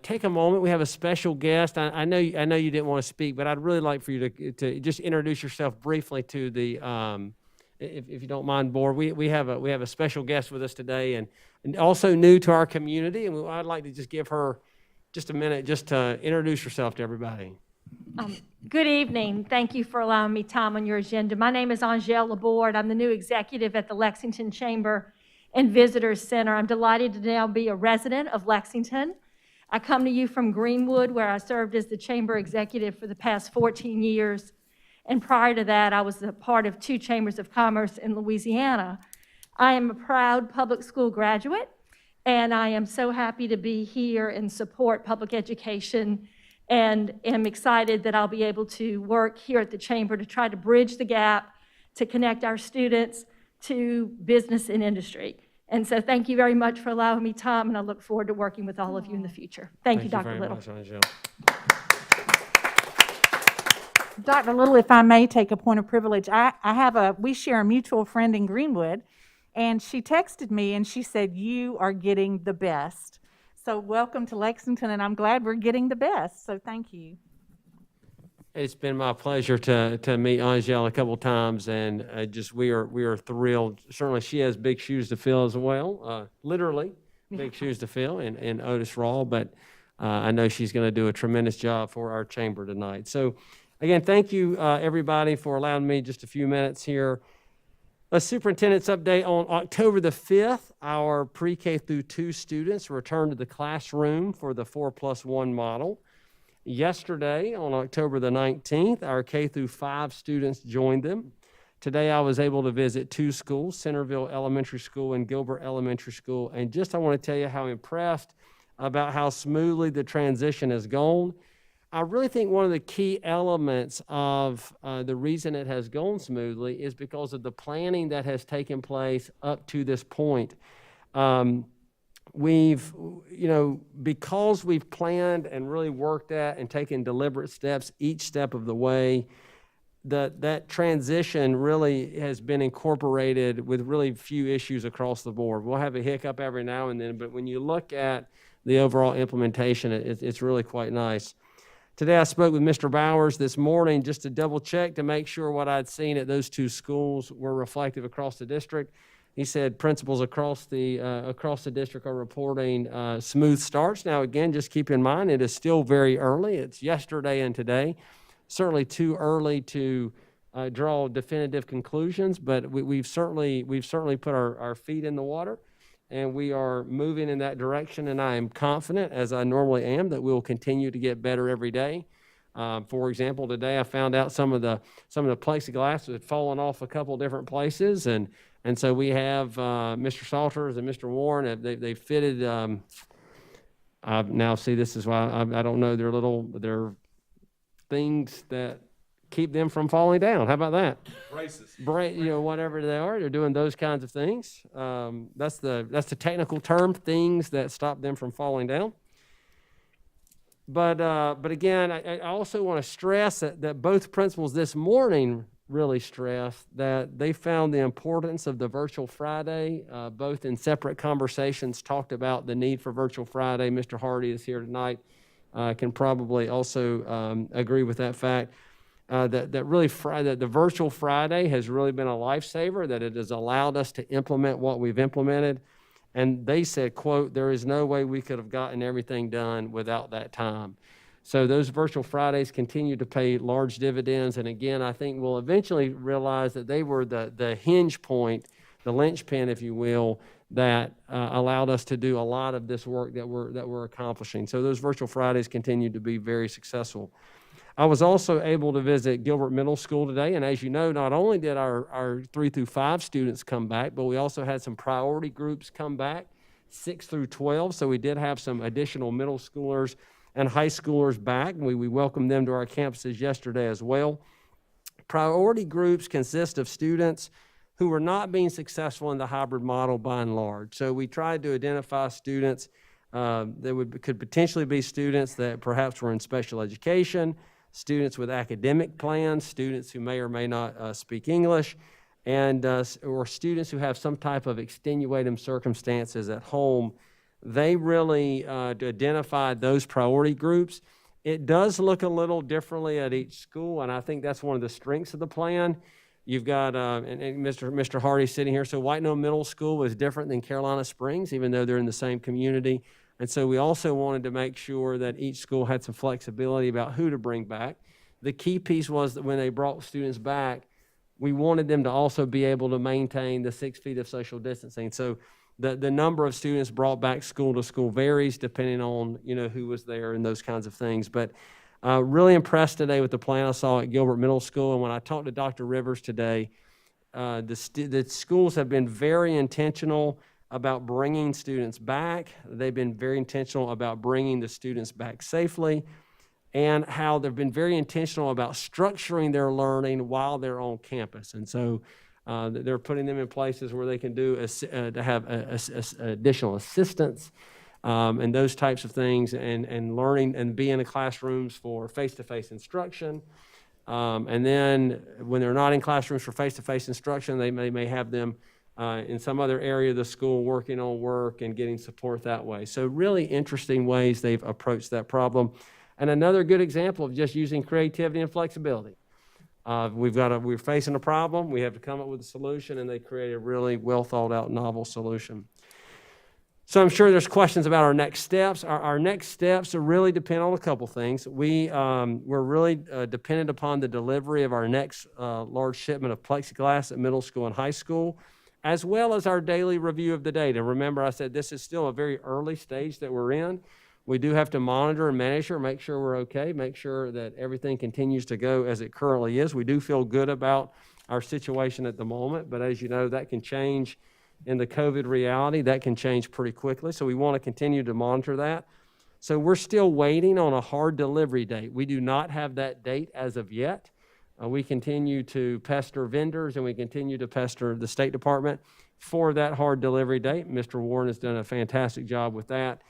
take a moment. We have a special guest. I know you didn't want to speak, but I'd really like for you to just introduce yourself briefly to the, if you don't mind, board. We have a special guest with us today, and also new to our community. And I'd like to just give her just a minute just to introduce yourself to everybody. Good evening. Thank you for allowing me time on your agenda. My name is Angèle Laborde. I'm the new executive at the Lexington Chamber and Visitors Center. I'm delighted to now be a resident of Lexington. I come to you from Greenwood, where I served as the chamber executive for the past 14 years. And prior to that, I was a part of 2 chambers of commerce in Louisiana. I am a proud public school graduate, and I am so happy to be here and support public education, and am excited that I'll be able to work here at the chamber to try to bridge the gap, to connect our students to business and industry. And so thank you very much for allowing me time, and I look forward to working with all of you in the future. Thank you, Dr. Little. Very much, Angèle. Dr. Little, if I may take a point of privilege, we share a mutual friend in Greenwood, and she texted me and she said, "You are getting the best." So welcome to Lexington, and I'm glad we're getting the best, so thank you. It's been my pleasure to meet Angèle a couple times, and we are thrilled. Certainly, she has big shoes to fill as well, literally big shoes to fill in Otis Raw, but I know she's going to do a tremendous job for our chamber tonight. So again, thank you everybody for allowing me just a few minutes here. A superintendent's update on October the 5th, our pre-K through 2 students returned to the classroom for the 4+1 model. Yesterday, on October the 19th, our K through 5 students joined them. Today, I was able to visit 2 schools, Centerville Elementary School and Gilbert Elementary School, and just I want to tell you how impressed about how smoothly the transition has gone. I really think one of the key elements of the reason it has gone smoothly is because of the planning that has taken place up to this point. Because we've planned and really worked at and taken deliberate steps each step of the way, that transition really has been incorporated with really few issues across the board. We'll have a hiccup every now and then, but when you look at the overall implementation, it's really quite nice. Today I spoke with Mr. Bowers this morning just to double check to make sure what I'd seen at those 2 schools were reflective across the district. He said principals across the district are reporting smooth starts. Now, again, just keep in mind, it is still very early. It's yesterday and today. Certainly too early to draw definitive conclusions, but we've certainly put our feet in the water, and we are moving in that direction, and I am confident, as I normally am, that we will continue to get better every day. For example, today I found out some of the plexiglass had fallen off a couple different places, and so we have Mr. Salters and Mr. Warren. They fitted. Now see, this is why I don't know. They're things that keep them from falling down. How about that? Braces. Whatever they are, they're doing those kinds of things. That's the technical term, things that stop them from falling down. But again, I also want to stress that both principals this morning really stressed that they found the importance of the Virtual Friday, both in separate conversations, talked about the need for Virtual Friday. Mr. Hardy is here tonight, can probably also agree with that fact. That the Virtual Friday has really been a lifesaver, that it has allowed us to implement what we've implemented. And they said, quote, "There is no way we could have gotten everything done without that time." So those Virtual Fridays continue to pay large dividends. And again, I think we'll eventually realize that they were the hinge point, the linchpin, if you will, that allowed us to do a lot of this work that we're accomplishing. So those Virtual Fridays continue to be very successful. I was also able to visit Gilbert Middle School today, and as you know, not only did our 3 through 5 students come back, but we also had some priority groups come back, 6 through 12, so we did have some additional middle schoolers and high schoolers back, and we welcomed them to our campuses yesterday as well. priority groups consist of students who are not being successful in the hybrid model by and large. So we tried to identify students that could potentially be students that perhaps were in special education, students with academic plans, students who may or may not speak English, and or students who have some type of extenuating circumstances at home. They really identified those priority groups. It does look a little differently at each school, and I think that's one of the strengths of the plan. You've got, and Mr. Hardy sitting here, so White Knoll Middle School was different than Carolina Springs, even though they're in the same community. And so we also wanted to make sure that each school had some flexibility about who to bring back. The key piece was that when they brought students back, we wanted them to also be able to maintain the 6 feet of social distancing. So the number of students brought back school to school varies depending on, who was there and those kinds of things. But really impressed today with the plan I saw at Gilbert Middle School. And when I talked to Dr. Rivers today, the schools have been very intentional about bringing students back. They've been very intentional about bringing the students back safely, and how they've been very intentional about structuring their learning while they're on campus. And so they're putting them in places where they can to have additional assistance and those types of things, and learning and be in the classrooms for face-to-face instruction. And then when they're not in classrooms for face-to-face instruction, they may have them in some other area of the school working on work and getting support that way. So really interesting ways they've approached that problem. And another good example of just using creativity and flexibility. We're facing a problem, we have to come up with a solution, and they create a really well thought out novel solution. So I'm sure there's questions about our next steps. Our next steps really depend on a couple things. We're really dependent upon the delivery of our next large shipment of plexiglass at middle school and high school, as well as our daily review of the data. Remember, I said this is still a very early stage that we're in. We do have to monitor and measure, make sure we're okay, make sure that everything continues to go as it currently is. We do feel good about our situation at the moment, but as you know, that can change in the COVID reality. That can change pretty quickly, so we want to continue to monitor that. So we're still waiting on a hard delivery date. We do not have that date as of yet. We continue to pester vendors, and we continue to pester the State Department for that hard delivery date. Mr. Warren has done a fantastic job with that,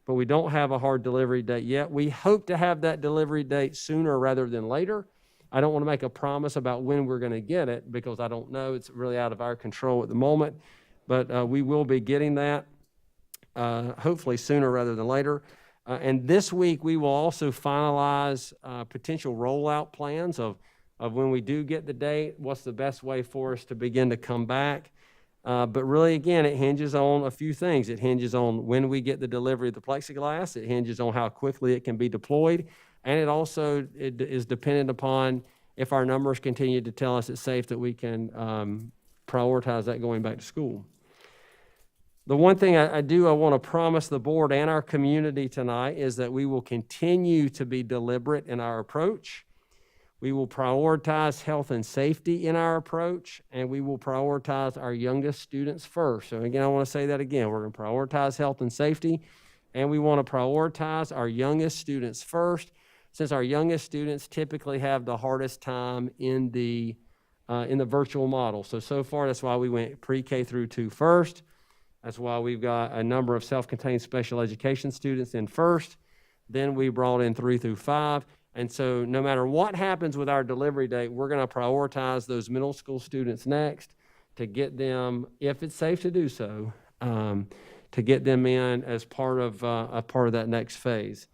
but we don't have a hard delivery date yet. We hope to have that delivery date sooner rather than later. I don't want to make a promise about when we're going to get it because I don't know. It's really out of our control at the moment, but we will be getting that hopefully sooner rather than later. And this week we will also finalize potential rollout plans of when we do get the date, what's the best way for us to begin to come back. But really, again, it hinges on a few things. It hinges on when we get the delivery of the plexiglass. It hinges on how quickly it can be deployed. And it also is dependent upon if our numbers continue to tell us it's safe that we can prioritize that going back to school. The one thing I want to promise the board and our community tonight is that we will continue to be deliberate in our approach. We will prioritize health and safety in our approach, and we will prioritize our youngest students first. So again, I want to say that again. We're going to prioritize health and safety, and we want to prioritize our youngest students first, since our youngest students typically have the hardest time in the virtual model. So far, that's why we went pre-K through 2 first. That's why we've got a number of self-contained special education students in first. Then we brought in 3 through 5. And so no matter what happens with our delivery date, we're going to prioritize those middle school students next to get them, if it's safe to do so, to get them in as part of that next phase.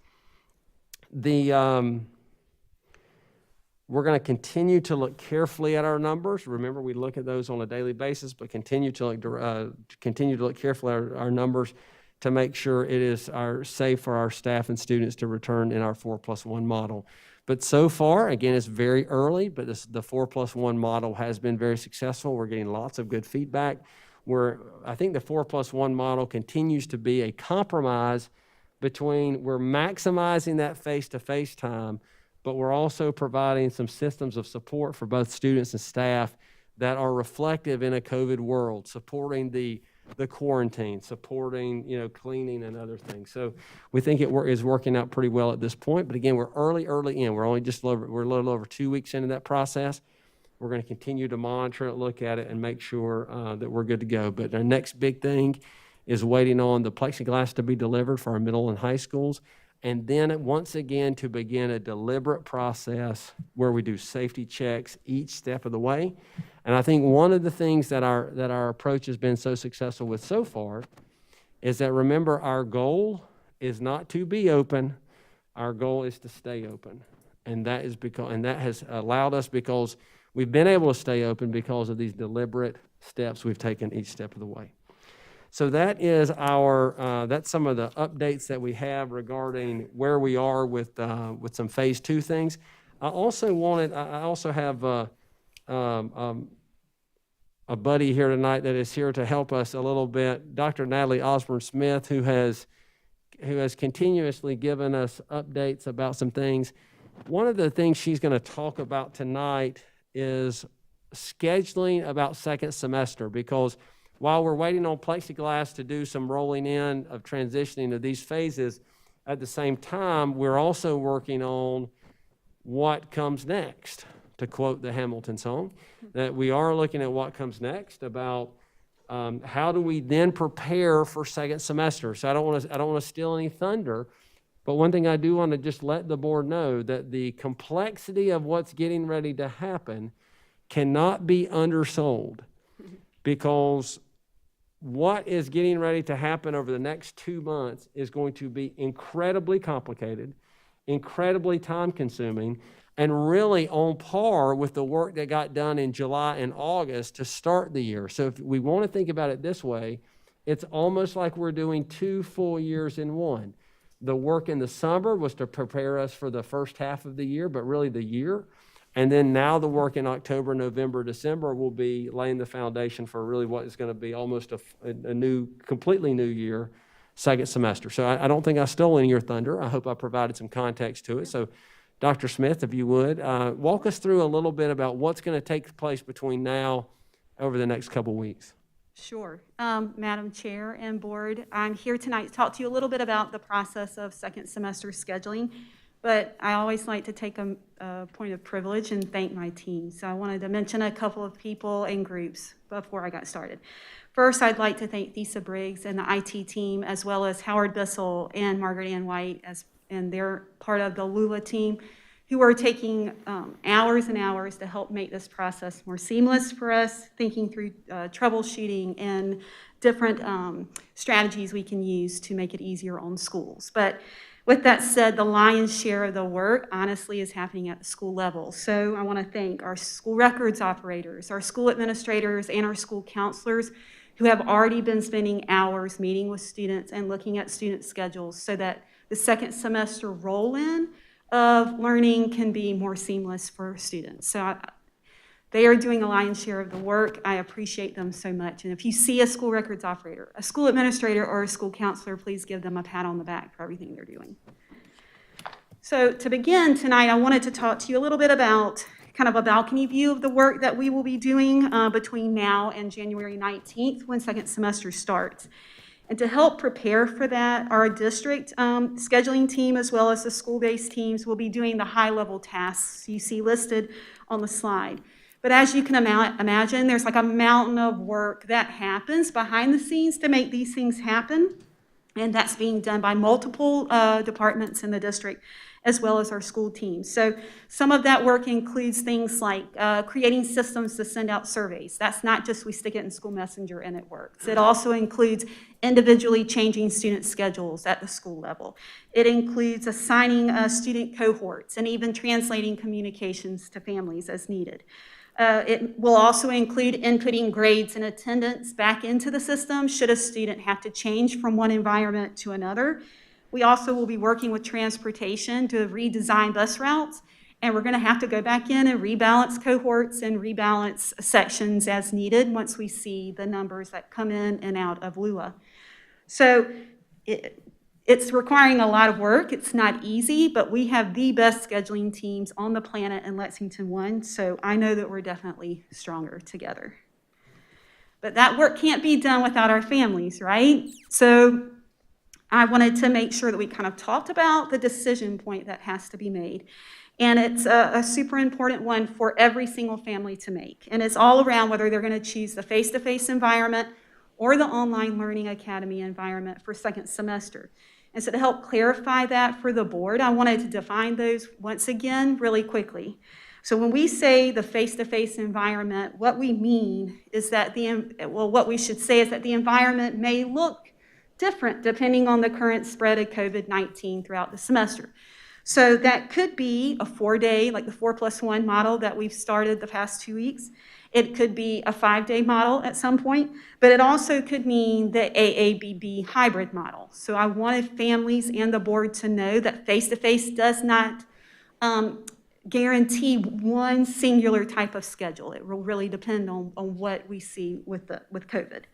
We're going to continue to look carefully at our numbers. Remember, we look at those on a daily basis, but continue to look carefully at our numbers to make sure it is safe for our staff and students to return in our 4+1 model. But so far, again, it's very early, but the 4+1 model has been very successful. We're getting lots of good feedback. I think the 4+1 model continues to be a compromise between we're maximizing that face-to-face time, but we're also providing some systems of support for both students and staff that are reflective in a COVID world, supporting the quarantine, supporting, cleaning and other things. So we think it is working out pretty well at this point. But again, we're early in. We're a little over 2 weeks into that process. We're going to continue to monitor it, look at it, and make sure that we're good to go. But our next big thing is waiting on the plexiglass to be delivered for our middle and high schools. And then once again, to begin a deliberate process where we do safety checks each step of the way. And I think one of the things that our approach has been so successful with so far is that, remember, our goal is not to be open. Our goal is to stay open. And that has allowed us, because we've been able to stay open because of these deliberate steps we've taken each step of the way. So that is that's some of the updates that we have regarding where we are with some phase 2 things. I also have a buddy here tonight that is here to help us a little bit, Dr. Natalie Osborne-Smith, who has continuously given us updates about some things. One of the things she's going to talk about tonight is scheduling about second semester, because while we're waiting on plexiglass to do some rolling in of transitioning to these phases, at the same time, we're also working on what comes next, to quote the Hamilton song, that we are looking at what comes next about how do we then prepare for second semester. So I don't want to steal any thunder, but one thing I do want to just let the board know that the complexity of what's getting ready to happen cannot be undersold, because what is getting ready to happen over the next 2 months is going to be incredibly complicated, incredibly time-consuming, and really on par with the work that got done in July and August to start the year. So if we want to think about it this way, it's almost like we're doing 2 full years in one. The work in the summer was to prepare us for the first half of the year, but really the year. And then now the work in October, November, December will be laying the foundation for really what is going to be almost a new, completely new year, second semester. So I don't think I stole any of your thunder. I hope I provided some context to it. So Dr. Smith, if you would, walk us through a little bit about what's going to take place between now over the next couple weeks. Sure. Madam Chair and Board, I'm here tonight to talk to you a little bit about the process of second semester scheduling. But I always like to take a point of privilege and thank my team. So I wanted to mention a couple of people and groups before I got started. First, I'd like to thank Thesa Briggs and the IT team, as well as Howard Bissell and Margaret Ann White, and they're part of the Lula team, who are taking hours and hours to help make this process more seamless for us, thinking through troubleshooting and different strategies we can use to make it easier on schools. But with that said, the lion's share of the work, honestly, is happening at the school level. So I want to thank our school records operators, our school administrators, and our school counselors who have already been spending hours meeting with students and looking at student schedules so that the second semester roll-in of learning can be more seamless for students. So they are doing the lion's share of the work. I appreciate them so much. And if you see a school records operator, a school administrator, or a school counselor, please give them a pat on the back for everything they're doing. So to begin tonight, I wanted to talk to you a little bit about kind of a balcony view of the work that we will be doing between now and January 19th when second semester starts. And to help prepare for that, our district scheduling team, as well as the school-based teams, will be doing the high-level tasks you see listed on the slide. But as you can imagine, there's like a mountain of work that happens behind the scenes to make these things happen. And that's being done by multiple departments in the district, as well as our school teams. So some of that work includes things like creating systems to send out surveys. That's not just we stick it in School Messenger and it works. It also includes individually changing student schedules at the school level. It includes assigning student cohorts and even translating communications to families as needed. It will also include inputting grades and attendance back into the system should a student have to change from one environment to another. We also will be working with transportation to redesign bus routes, and we're going to have to go back in and rebalance cohorts and rebalance sections as needed once we see the numbers that come in and out of Lula. So it's requiring a lot of work. It's not easy, but we have the best scheduling teams on the planet in Lexington 1, so I know that we're definitely stronger together. But that work can't be done without our families, right? So I wanted to make sure that we kind of talked about the decision point that has to be made. And it's a super important one for every single family to make. And it's all around whether they're going to choose the face-to-face environment or the online learning academy environment for second semester. And so to help clarify that for the board, I wanted to define those once again really quickly. So when we say the face-to-face environment, what we mean is that what we should say is that the environment may look different depending on the current spread of COVID-19 throughout the semester. So that could be a 4-day, like the 4+1 model that we've started the past 2 weeks. It could be a 5-day model at some point, but it also could mean the AABB hybrid model. So I wanted families and the board to know that face-to-face does not guarantee one singular type of schedule. It will really depend on what we see with COVID.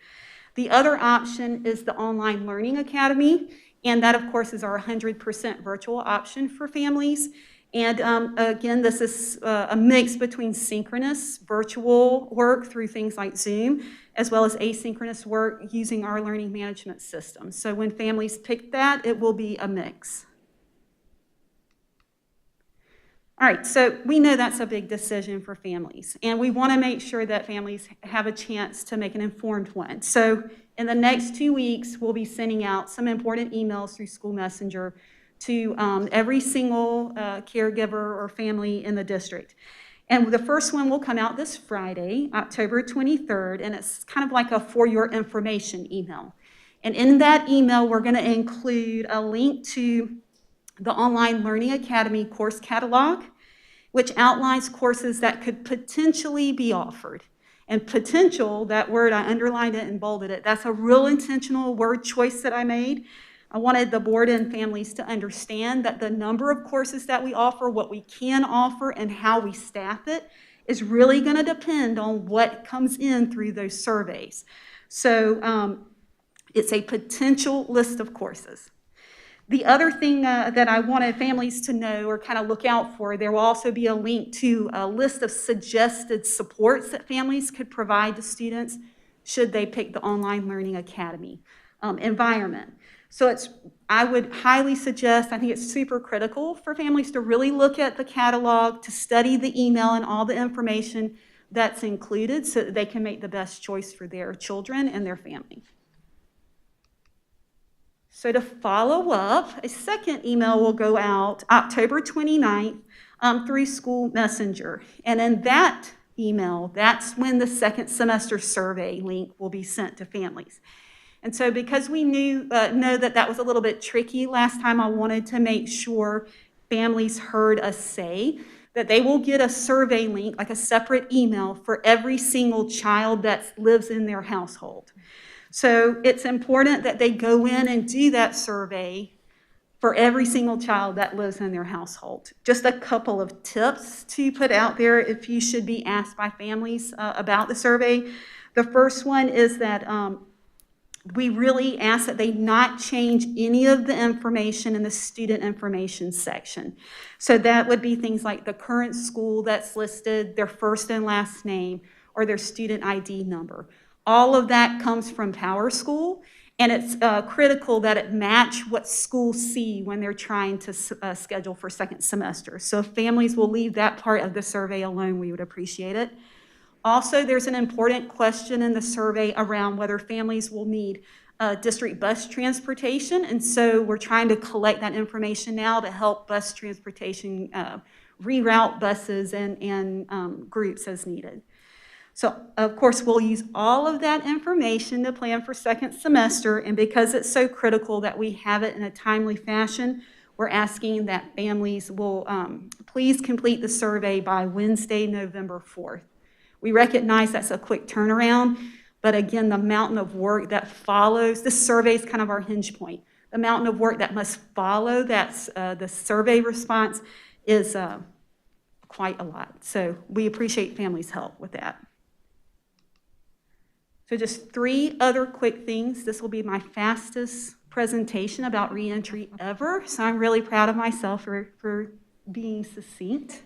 The other option is the online learning academy. And that, of course, is our 100% virtual option for families. And again, this is a mix between synchronous virtual work through things like Zoom, as well as asynchronous work using our learning management system. So when families pick that, it will be a mix. All right, so we know that's a big decision for families, and we want to make sure that families have a chance to make an informed one. So in the next 2 weeks, we'll be sending out some important emails through School Messenger to every single caregiver or family in the district. And the first one will come out this Friday, October 23rd, and it's kind of like a for your information email. And in that email, we're going to include a link to the Online Learning Academy course catalog, which outlines courses that could potentially be offered. And potential, that word, I underlined it and bolded it. That's a real intentional word choice that I made. I wanted the board and families to understand that the number of courses that we offer, what we can offer, and how we staff it is really going to depend on what comes in through those surveys. So it's a potential list of courses. The other thing that I wanted families to know or kind of look out for, there will also be a link to a list of suggested supports that families could provide to students should they pick the Online Learning Academy environment. So I would highly suggest, I think it's super critical for families to really look at the catalog, to study the email and all the information that's included so that they can make the best choice for their children and their family. So to follow up, a second email will go out October 29th through School Messenger. And in that email, that's when the second semester survey link will be sent to families. And so because we know that was a little bit tricky last time, I wanted to make sure families heard us say that they will get a survey link, like a separate email for every single child that lives in their household. So it's important that they go in and do that survey for every single child that lives in their household. Just a couple of tips to put out there if you should be asked by families about the survey. The first one is that we really ask that they not change any of the information in the student information section. So that would be things like the current school that's listed, their first and last name, or their student ID number. All of that comes from PowerSchool, and it's critical that it match what schools see when they're trying to schedule for second semester. So if families will leave that part of the survey alone, we would appreciate it. Also, there's an important question in the survey around whether families will need district bus transportation, and so we're trying to collect that information now to help bus transportation reroute buses and groups as needed. So, of course, we'll use all of that information to plan for second semester, and because it's so critical that we have it in a timely fashion, we're asking that families will please complete the survey by Wednesday, November 4th. We recognize that's a quick turnaround, but again, the mountain of work that follows, this survey is kind of our hinge point. The mountain of work that must follow that's the survey response is quite a lot. So we appreciate families' help with that. So just 3 other quick things. This will be my fastest presentation about reentry ever, so I'm really proud of myself for being succinct.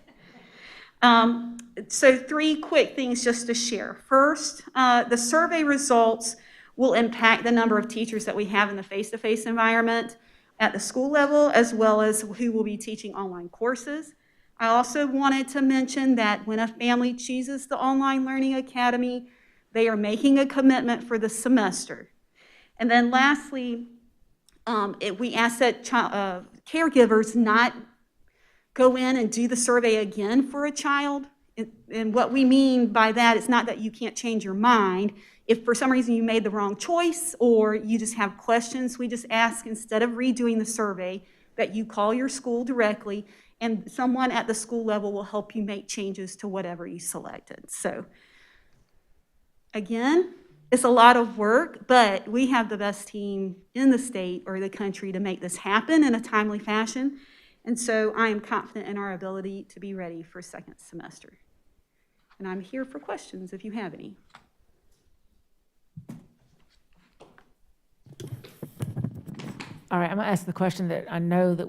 So 3 quick things just to share. First, the survey results will impact the number of teachers that we have in the face-to-face environment at the school level, as well as who will be teaching online courses. I also wanted to mention that when a family chooses the Online Learning Academy, they are making a commitment for the semester. And then lastly, we ask that caregivers not go in and do the survey again for a child. And what we mean by that is not that you can't change your mind. If for some reason you made the wrong choice or you just have questions, we just ask, instead of redoing the survey, that you call your school directly and someone at the school level will help you make changes to whatever you selected. So again, it's a lot of work, but we have the best team in the state or the country to make this happen in a timely fashion. And so I am confident in our ability to be ready for second semester. And I'm here for questions if you have any. All right, I'm gonna ask the question that I know that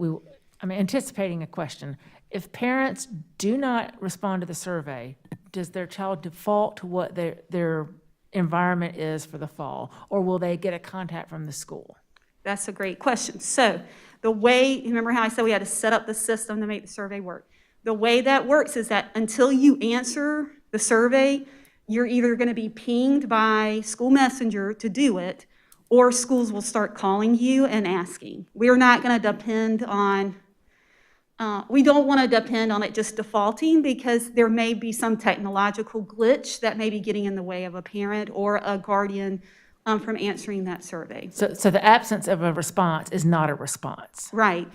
I'm anticipating a question. If parents do not respond to the survey, does their child default to what their environment is for the fall, or will they get a contact from the school? That's a great question. So the way, remember how I said we had to set up the system to make the survey work? The way that works is that until you answer the survey, you're either going to be pinged by school messenger to do it, or schools will start calling you and asking. We're not going to depend on, we don't want to depend on it just defaulting, because there may be some technological glitch that may be getting in the way of a parent or a guardian from answering that survey. So the absence of a response is not a response. Right.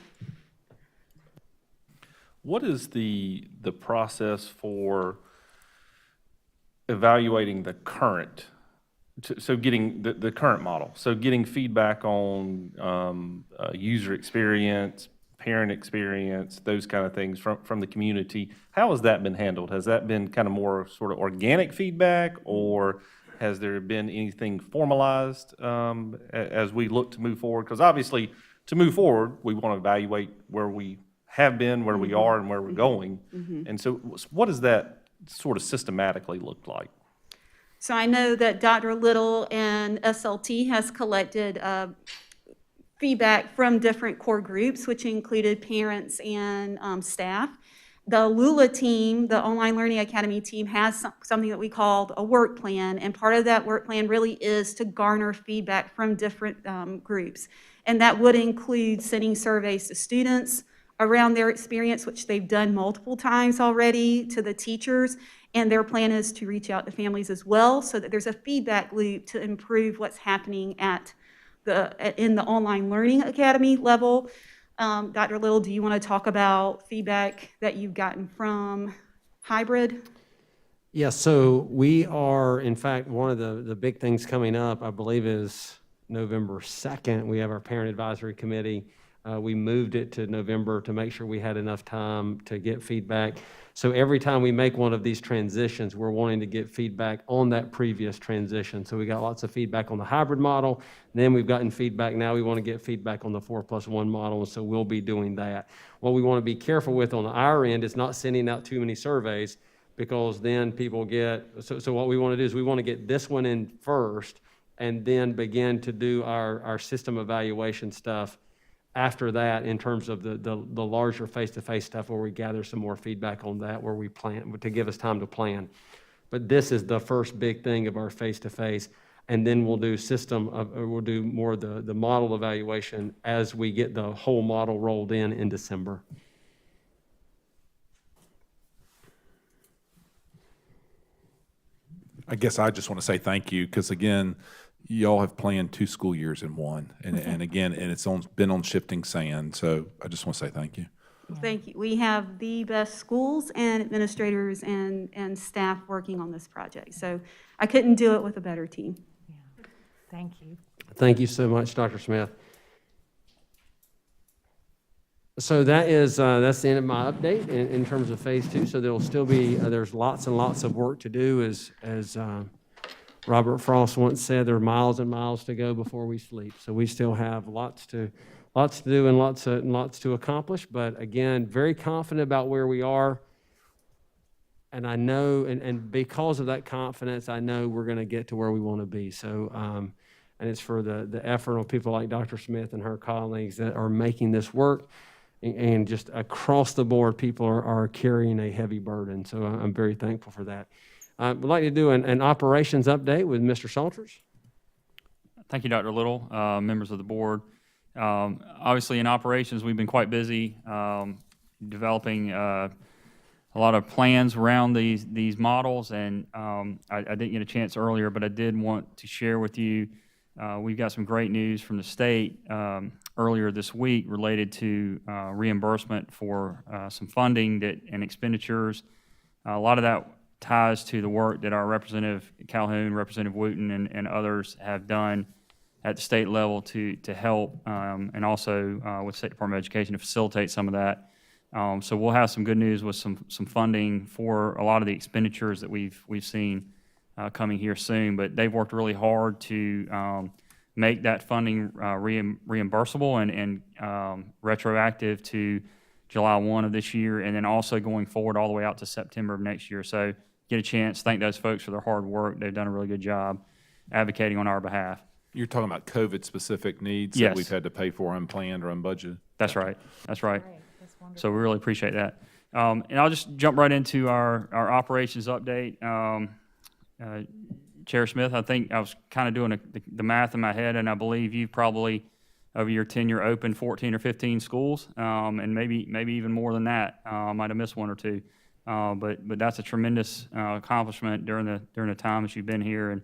What is the process for evaluating the current, so getting the current model, so getting feedback on user experience, parent experience, those kind of things from the community? How has that been handled? Has that been kind of more sort of organic feedback, or has there been anything formalized as we look to move forward? Because obviously, to move forward, we want to evaluate where we have been, where we are, and where we're going. And so what does that sort of systematically look like? So I know that Dr. Little and SLT has collected feedback from different core groups, which included parents and staff. The Lula team, the Online Learning Academy team, has something that we call a work plan, and part of that work plan really is to garner feedback from different groups. And that would include sending surveys to students around their experience, which they've done multiple times already, to the teachers, and their plan is to reach out to families as well, so that there's a feedback loop to improve what's happening in the Online Learning Academy level. Dr. Little, do you want to talk about feedback that you've gotten from hybrid? Yes, so we are, in fact, one of the big things coming up, I believe, is November 2nd. We have our Parent Advisory Committee. We moved it to November to make sure we had enough time to get feedback. So every time we make one of these transitions, we're wanting to get feedback on that previous transition. So we got lots of feedback on the hybrid model. Then we've gotten feedback. Now we want to get feedback on the 4+1 model, and so we'll be doing that. What we want to be careful with on our end is not sending out too many surveys, because then people get, so what we want to do is we want to get this one in first and then begin to do our system evaluation stuff after that, in terms of the larger face-to-face stuff, where we gather some more feedback on that, where we plan, to give us time to plan. But this is the first big thing of our face-to-face, and then we'll do we'll do more of the model evaluation as we get the whole model rolled in December. I guess I just want to say thank you, because again, y'all have planned 2 school years in one, and again, and it's been on shifting sand. So I just want to say thank you. Thank you. We have the best schools and administrators and staff working on this project. So I couldn't do it with a better team. Yeah. Thank you. Thank you so much, Dr. Smith. So that's the end of my update in terms of phase 2. So there'll still be, there's lots and lots of work to do, as Robert Frost once said, there are miles and miles to go before we sleep. So we still have lots to do and lots to accomplish. But again, very confident about where we are. And I know, and because of that confidence, I know we're going to get to where we want to be. So, and it's for the effort of people like Dr. Smith and her colleagues that are making this work. and just across the board, people are carrying a heavy burden. So I'm very thankful for that. We'd like to do an operations update with Mr. Salters. Thank you, Dr. Little, members of the board. Obviously, in operations, we've been quite busy developing a lot of plans around these models, and I didn't get a chance earlier, but I did want to share with you, we've got some great news from the state earlier this week related to reimbursement for some funding and expenditures. A lot of that ties to the work that our Representative Calhoun, Representative Wooten, and others have done at the state level to help, and also with State Department of Education to facilitate some of that. So we'll have some good news with some funding for a lot of the expenditures that we've seen coming here soon. But they've worked really hard to make that funding reimbursable and retroactive to July 1 of this year, and then also going forward all the way out to September of next year. So get a chance, thank those folks for their hard work. They've done a really good job advocating on our behalf. You're talking about COVID-specific needs Yes. that we've had to pay for unplanned or unbudgeted? That's right. That's right. So we really appreciate that. And I'll just jump right into our operations update. Chair Smith, I think I was kind of doing the math in my head, and I believe you've probably, over your tenure, opened 14 or 15 schools, and maybe even more than that. I might have missed one or two. But that's a tremendous accomplishment during the time that you've been here, and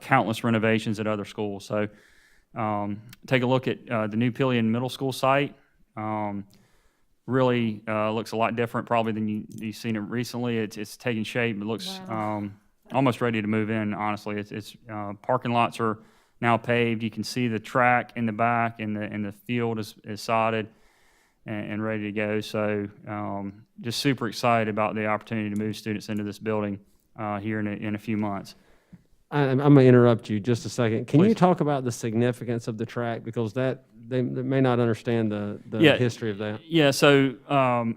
countless renovations at other schools. So take a look at the new Pillion Middle School site. Really looks a lot different probably than you've seen it recently. It's taking shape. It looks almost ready to move in, honestly. It's parking lots are now paved. You can see the track in the back, and the field is sodded and ready to go. So just super excited about the opportunity to move students into this building here in a few months. I'm going to interrupt you just a second. Can you Please. talk about the significance of the track? Because they may not understand the history of that. Yeah, so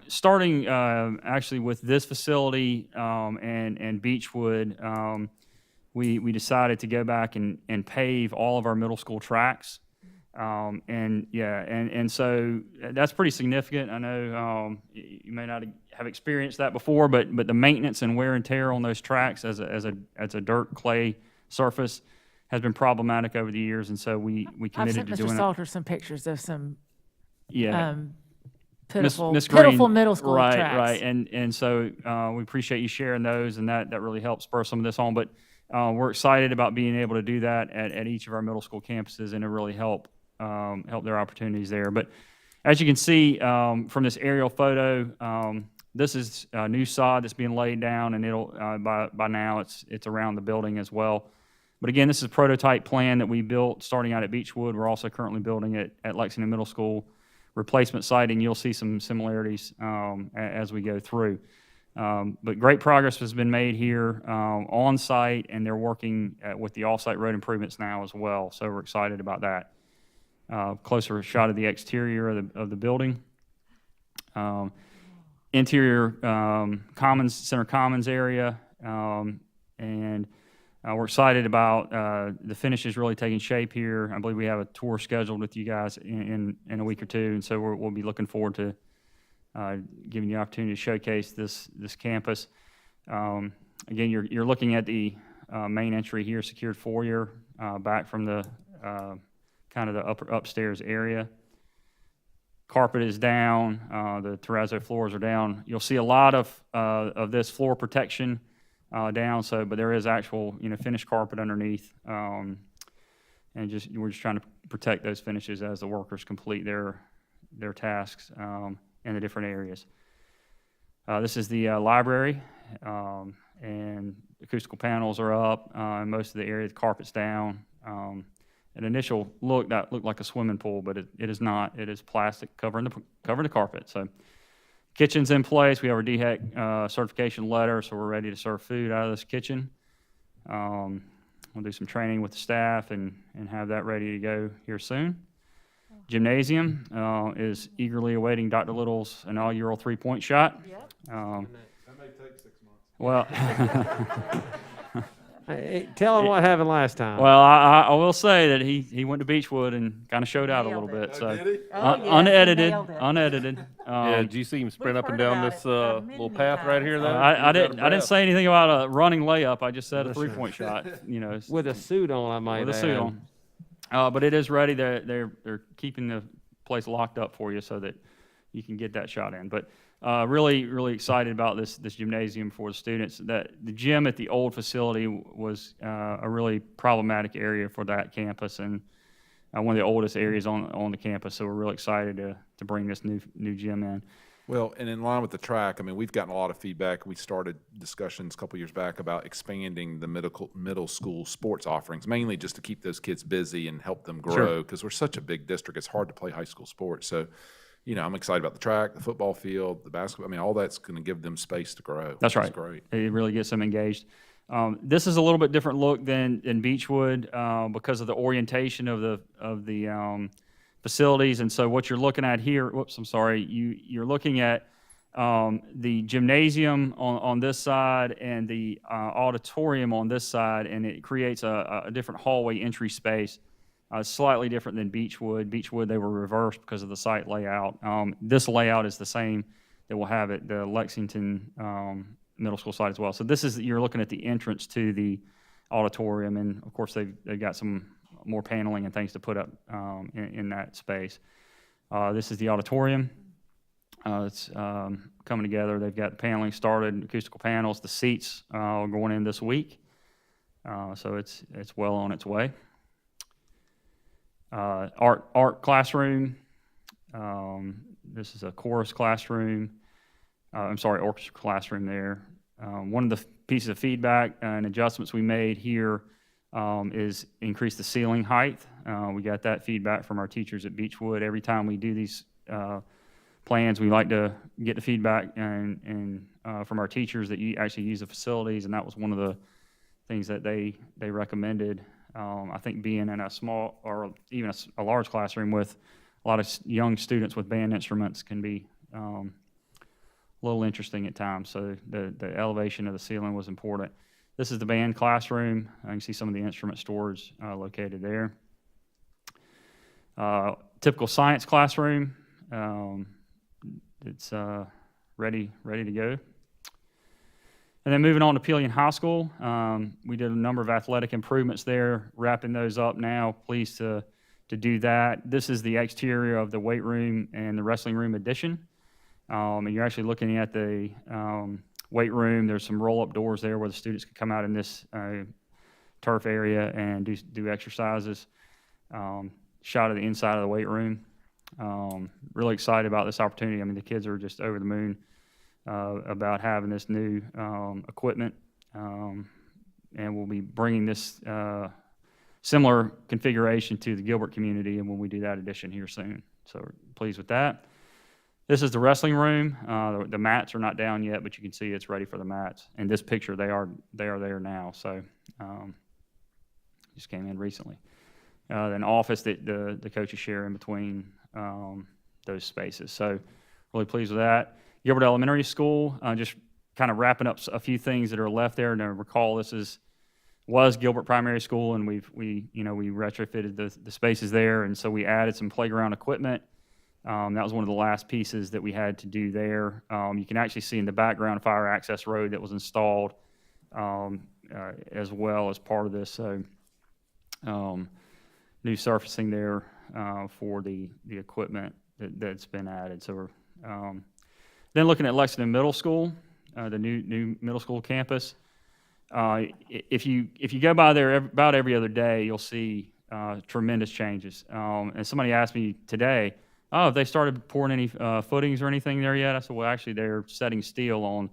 starting actually with this facility and Beechwood, we decided to go back and pave all of our middle school tracks. And so that's pretty significant. I know you may not have experienced that before, but the maintenance and wear and tear on those tracks as a dirt clay surface has been problematic over the years, and so we I've committed sent to Mr. doing Salter some pictures of some Miss pitiful Green, middle school right, tracks. Right, and so we appreciate you sharing those, and that really helps spur some of this on. But we're excited about being able to do that at each of our middle school campuses, and to really help their opportunities there. But as you can see from this aerial photo, this is a new sod that's being laid down, and it'll by now it's around the building as well. But again, this is a prototype plan that we built starting out at Beechwood. We're also currently building it at Lexington Middle School. Replacement siting, you'll see some similarities as we go through. But great progress has been made here on site, and they're working with the off-site road improvements now as well. So we're excited about that. Closer shot of the exterior of the building. Interior center commons area, and we're excited about the finishes really taking shape here. I believe we have a tour scheduled with you guys in a week or two, and so we'll be looking forward to giving you the opportunity to showcase this campus. Again, you're looking at the main entry here, secured foyer, back from the kind of the upstairs area. Carpet is down, the terrazzo floors are down. You'll see a lot of this floor protection down, but there is actual finished carpet underneath, and we're just trying to protect those finishes as the workers complete their tasks in the different areas. This is the library, and acoustical panels are up in most of the area. The carpet's down. An initial look that looked like a swimming pool, but it is not. It is plastic covering the carpet. So kitchen's in place. We have our DHEC certification letter, so we're ready to serve food out of this kitchen. We'll do some training with the staff and have that ready to go here soon. Gymnasium is eagerly awaiting Dr. Little's inaugural three-point shot. That may take 6 months. Well, Hey, tell him what happened last time. Well, I will say that he went to Beechwood and kind of showed out a little bit. So unedited, unedited. Yeah, did you see him sprint we've up and heard down about this it, little path right here? Though I didn't say anything about a running layup. I just said a 3-point shot. You know, With a suit on, I might with a suit add. on. But it is ready. They're keeping the place locked up for you so that you can get that shot in. But really excited about this gymnasium for the students. That the gym at the old facility was a really problematic area for that campus and one of the oldest areas on the campus. So we're really excited to bring this new gym in. Well, and in line with the track, I mean, we've gotten a lot of feedback. We started discussions a couple years back about expanding the middle school sports offerings, mainly just to keep those kids busy and help them grow, because we're such a big district. It's hard to play high school sports. So, you know, I'm excited about the track, the football field, the basketball. I mean, all that's going to give them space to grow. That's right. Great. It really gets them engaged. This is a little bit different look than in Beechwood because of the orientation of the facilities. And so what you're looking at here, whoops, I'm sorry, you're looking at the gymnasium on this side and the auditorium on this side, and it creates a different hallway entry space. Slightly different than Beechwood. Beechwood, they were reversed because of the site layout. This layout is the same that we'll have at the Lexington middle school site as well. So you're looking at the entrance to the auditorium, and of course they've got some more paneling and things to put up in that space. This is the auditorium. It's coming together. They've got the paneling started, acoustical panels. The seats are going in this week, so it's well on its way. Art classroom. This is a chorus classroom. Orchestra classroom there. One of the pieces of feedback and adjustments we made here is increase the ceiling height. We got that feedback from our teachers at Beechwood. Every time we do these plans, we like to get the feedback and from our teachers that you actually use the facilities, and that was one of the things that they recommended. I think being in a small or even a large classroom with a lot of young students with band instruments can be a little interesting at times. So the elevation of the ceiling was important. This is the band classroom. You can see some of the instrument storage located there. Typical science classroom. It's ready to go. And then moving on to Pelion High School, we did a number of athletic improvements there, wrapping those up now. Pleased to do that. This is the exterior of the weight room and the wrestling room addition. And you're actually looking at the weight room. There's some roll-up doors there where the students can come out in this turf area and do exercises. Shot of the inside of the weight room. Really excited about this opportunity. I mean, the kids are just over the moon about having this new equipment, and we'll be bringing this similar configuration to the Gilbert community, and when we do that addition here soon. So we're pleased with that. This is the wrestling room. The mats are not down yet, but you can see it's ready for the mats. In this picture, they are there now. So just came in recently. An office that the coaches share in between those spaces. So really pleased with that. Gilbert Elementary School, just kind of wrapping up a few things that are left there. Now recall this was Gilbert Primary School, and we retrofitted the spaces there, and so we added some playground equipment. That was one of the last pieces that we had to do there. You can actually see in the background a fire access road that was installed as well as part of this. So new surfacing there for the equipment that's been added. So we're then looking at Lexington Middle School, the new middle school campus. If you go by there about every other day, you'll see tremendous changes. And somebody asked me today, have they started pouring any footings or anything there yet? I said, well, actually, they're setting steel on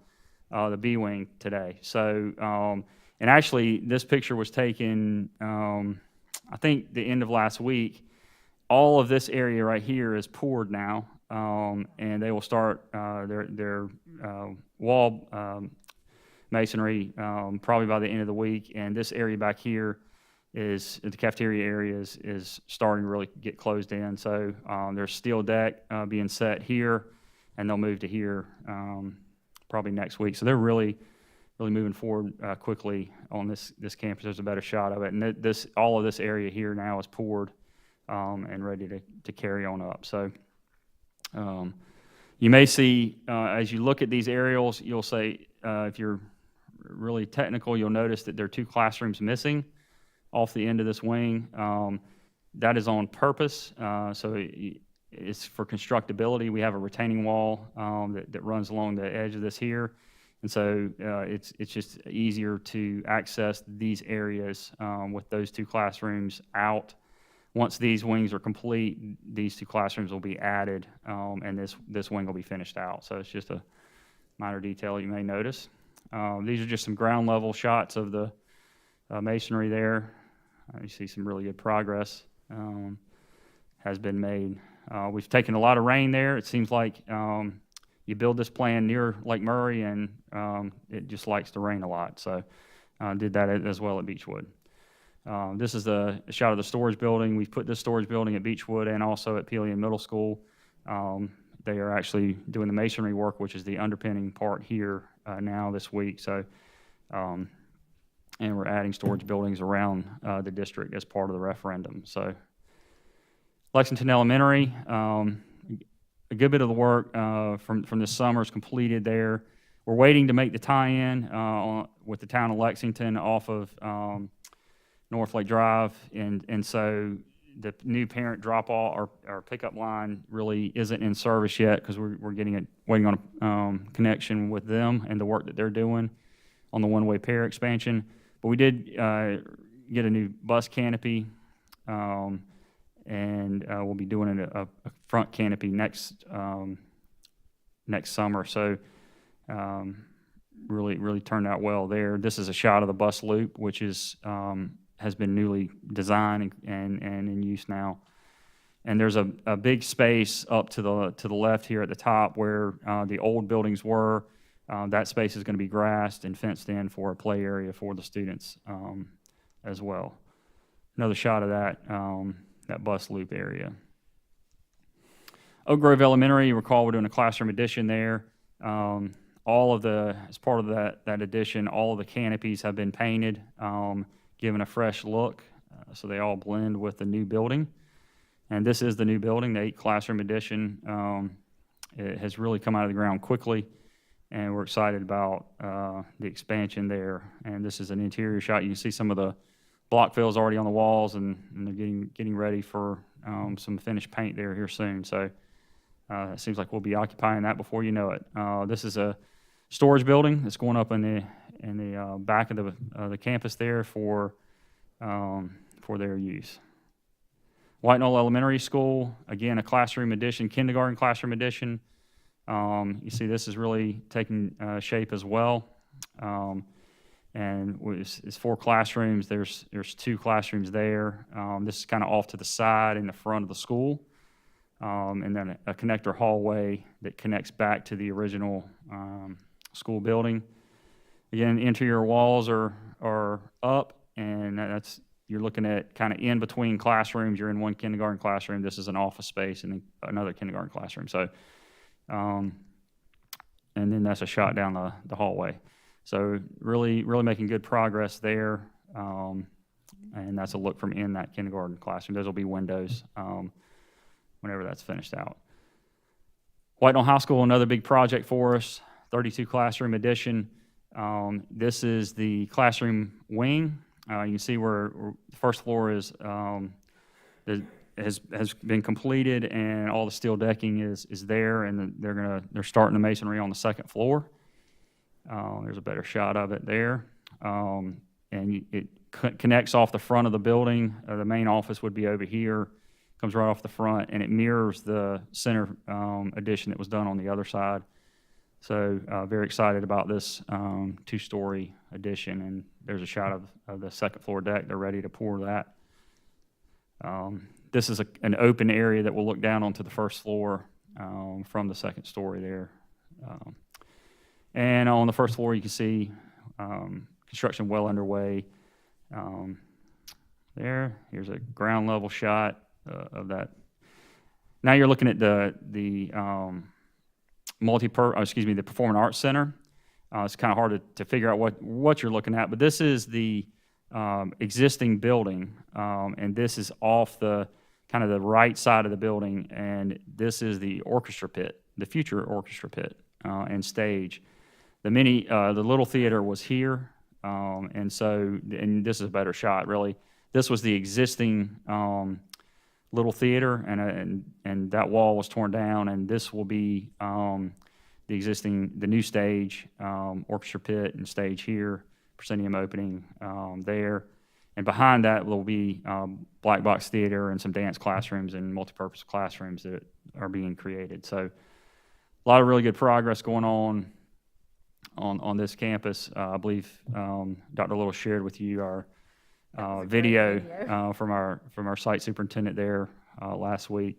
the B wing today. So, and actually, this picture was taken, I think, the end of last week. All of this area right here is poured now, and they will start their wall masonry probably by the end of the week. And this area back here is the cafeteria area is starting to really get closed in. So there's steel deck being set here, and they'll move to here probably next week. So they're really really moving forward quickly on this campus. There's a better shot of it. And all of this area here now is poured and ready to carry on up. So you may see, as you look at these aerials, you'll say, if you're really technical, you'll notice that there are 2 classrooms missing off the end of this wing. That is on purpose. So it's for constructability. We have a retaining wall that runs along the edge of this here. And so it's just easier to access these areas with those 2 classrooms out. Once these wings are complete, these 2 classrooms will be added, and this wing will be finished out. So it's just a minor detail you may notice. These are just some ground level shots of the masonry there. You see some really good progress has been made. We've taken a lot of rain there. It seems like you build this plan near Lake Murray, and it just likes to rain a lot. So did that as well at Beechwood. This is a shot of the storage building. We've put this storage building at Beechwood and also at Pelion Middle School. They are actually doing the masonry work, which is the underpinning part here now this week. So, and we're adding storage buildings around the district as part of the referendum. So, Lexington Elementary, a good bit of the work from this summer is completed there. We're waiting to make the tie-in with the town of Lexington off of North Lake Drive, and so the new parent drop-off or pickup line really isn't in service yet because we're waiting on a connection with them and the work that they're doing on the one-way pair expansion. But we did get a new bus canopy, and we'll be doing a front canopy next summer. So really turned out well there. This is a shot of the bus loop, which is has been newly designed and in use now. And there's a big space up to the left here at the top where the old buildings were. That space is going to be grassed and fenced in for a play area for the students as well. Another shot of that bus loop area. Oak Grove Elementary, you recall we're doing a classroom addition there. As part of that addition, all of the canopies have been painted, given a fresh look, so they all blend with the new building. And this is the new building, the 8 classroom addition. It has really come out of the ground quickly, and we're excited about the expansion there. And this is an interior shot. You can see some of the block fills already on the walls, and they're getting ready for some finished paint there here soon. So it seems like we'll be occupying that before you know it. This is a storage building that's going up in the back of the campus there for their use. White Knoll Elementary School, again, a classroom addition, kindergarten classroom addition. You see this is really taking shape as well. And it's 4 classrooms. There's 2 classrooms there. This is kind of off to the side in the front of the school. And then a connector hallway that connects back to the original school building. Again, interior walls are up, and you're looking at kind of in between classrooms. You're in one kindergarten classroom. This is an office space and another kindergarten classroom. So, and then that's a shot down the hallway. So really making good progress there. And that's a look from in that kindergarten classroom. Those will be windows whenever that's finished out. White Knoll High School, another big project for us, 32 classroom addition. This is the classroom wing. You can see where the first floor is has been completed, and all the steel decking is there, and they're starting the masonry on the second floor. There's a better shot of it there, and it connects off the front of the building. The main office would be over here, comes right off the front, and it mirrors the center addition that was done on the other side. So very excited about this 2-story addition, and there's a shot of the second floor deck. They're ready to pour that. This is an open area that will look down onto the first floor from the second story there. And on the first floor, you can see construction well underway. Here's a ground level shot of that. Now you're looking at the Performing Arts Center. It's kind of hard to figure out what you're looking at, but this is the existing building, and this is off the kind of the right side of the building, and this is the orchestra pit, the future orchestra pit and stage. The little theater was here, and this is a better shot, really. This was the existing little theater, and that wall was torn down, and this will be the new stage, orchestra pit and stage here, proscenium opening there. And behind that will be black box theater and some dance classrooms and multipurpose classrooms that are being created. So a lot of really good progress going on this campus. I believe Dr. Little shared with you our video from our site superintendent there last week.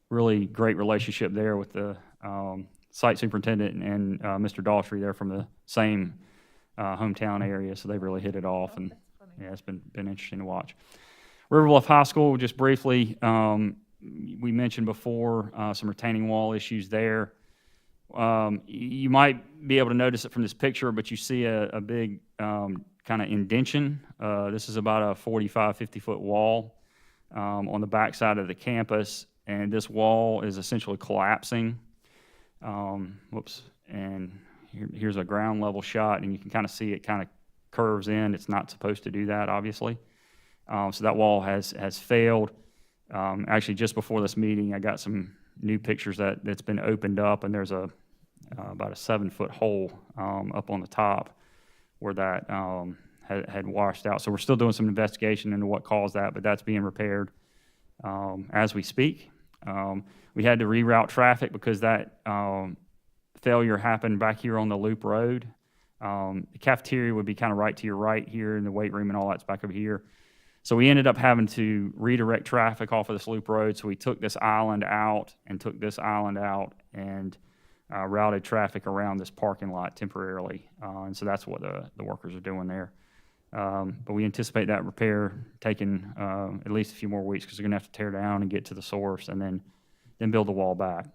Really great relationship there with the site superintendent and Mr. Daughtry. They're from the same hometown area, so they really hit it off, and yeah, it's been interesting to watch. River Bluff High School, just briefly, we mentioned before some retaining wall issues there. You might be able to notice it from this picture, but you see a big kind of indention. This is about a 45, 50-foot wall on the back side of the campus, and this wall is essentially collapsing. And here's a ground level shot, and you can kind of see it kind of curves in. It's not supposed to do that, obviously. So that wall has failed. Actually, just before this meeting, I got some new pictures that's been opened up, and there's about a 7-foot hole up on the top where that had washed out. So we're still doing some investigation into what caused that, but that's being repaired as we speak. We had to reroute traffic because that failure happened back here on the Loop Road. The cafeteria would be kind of right to your right here, and the weight room and all that's back over here. So we ended up having to redirect traffic off of this Loop Road. So we took this island out and took this island out and routed traffic around this parking lot temporarily. And so that's what the workers are doing there. But we anticipate that repair taking at least a few more weeks because they're going to have to tear down and get to the source and then build the wall back.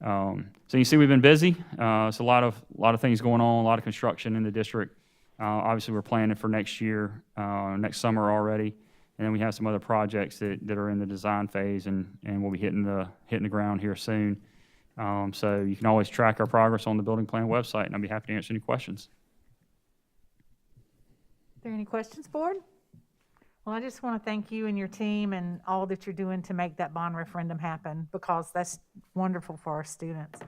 So you see we've been busy. It's a lot of things going on, a lot of construction in the district. Obviously, we're planning for next year, next summer already, and then we have some other projects that are in the design phase, and we'll be hitting the ground here soon. So you can always track our progress on the building plan website, and I'll be happy to answer any questions. Are there any questions, board? Well, I just want to thank you and your team and all that you're doing to make that bond referendum happen, because that's wonderful for our students.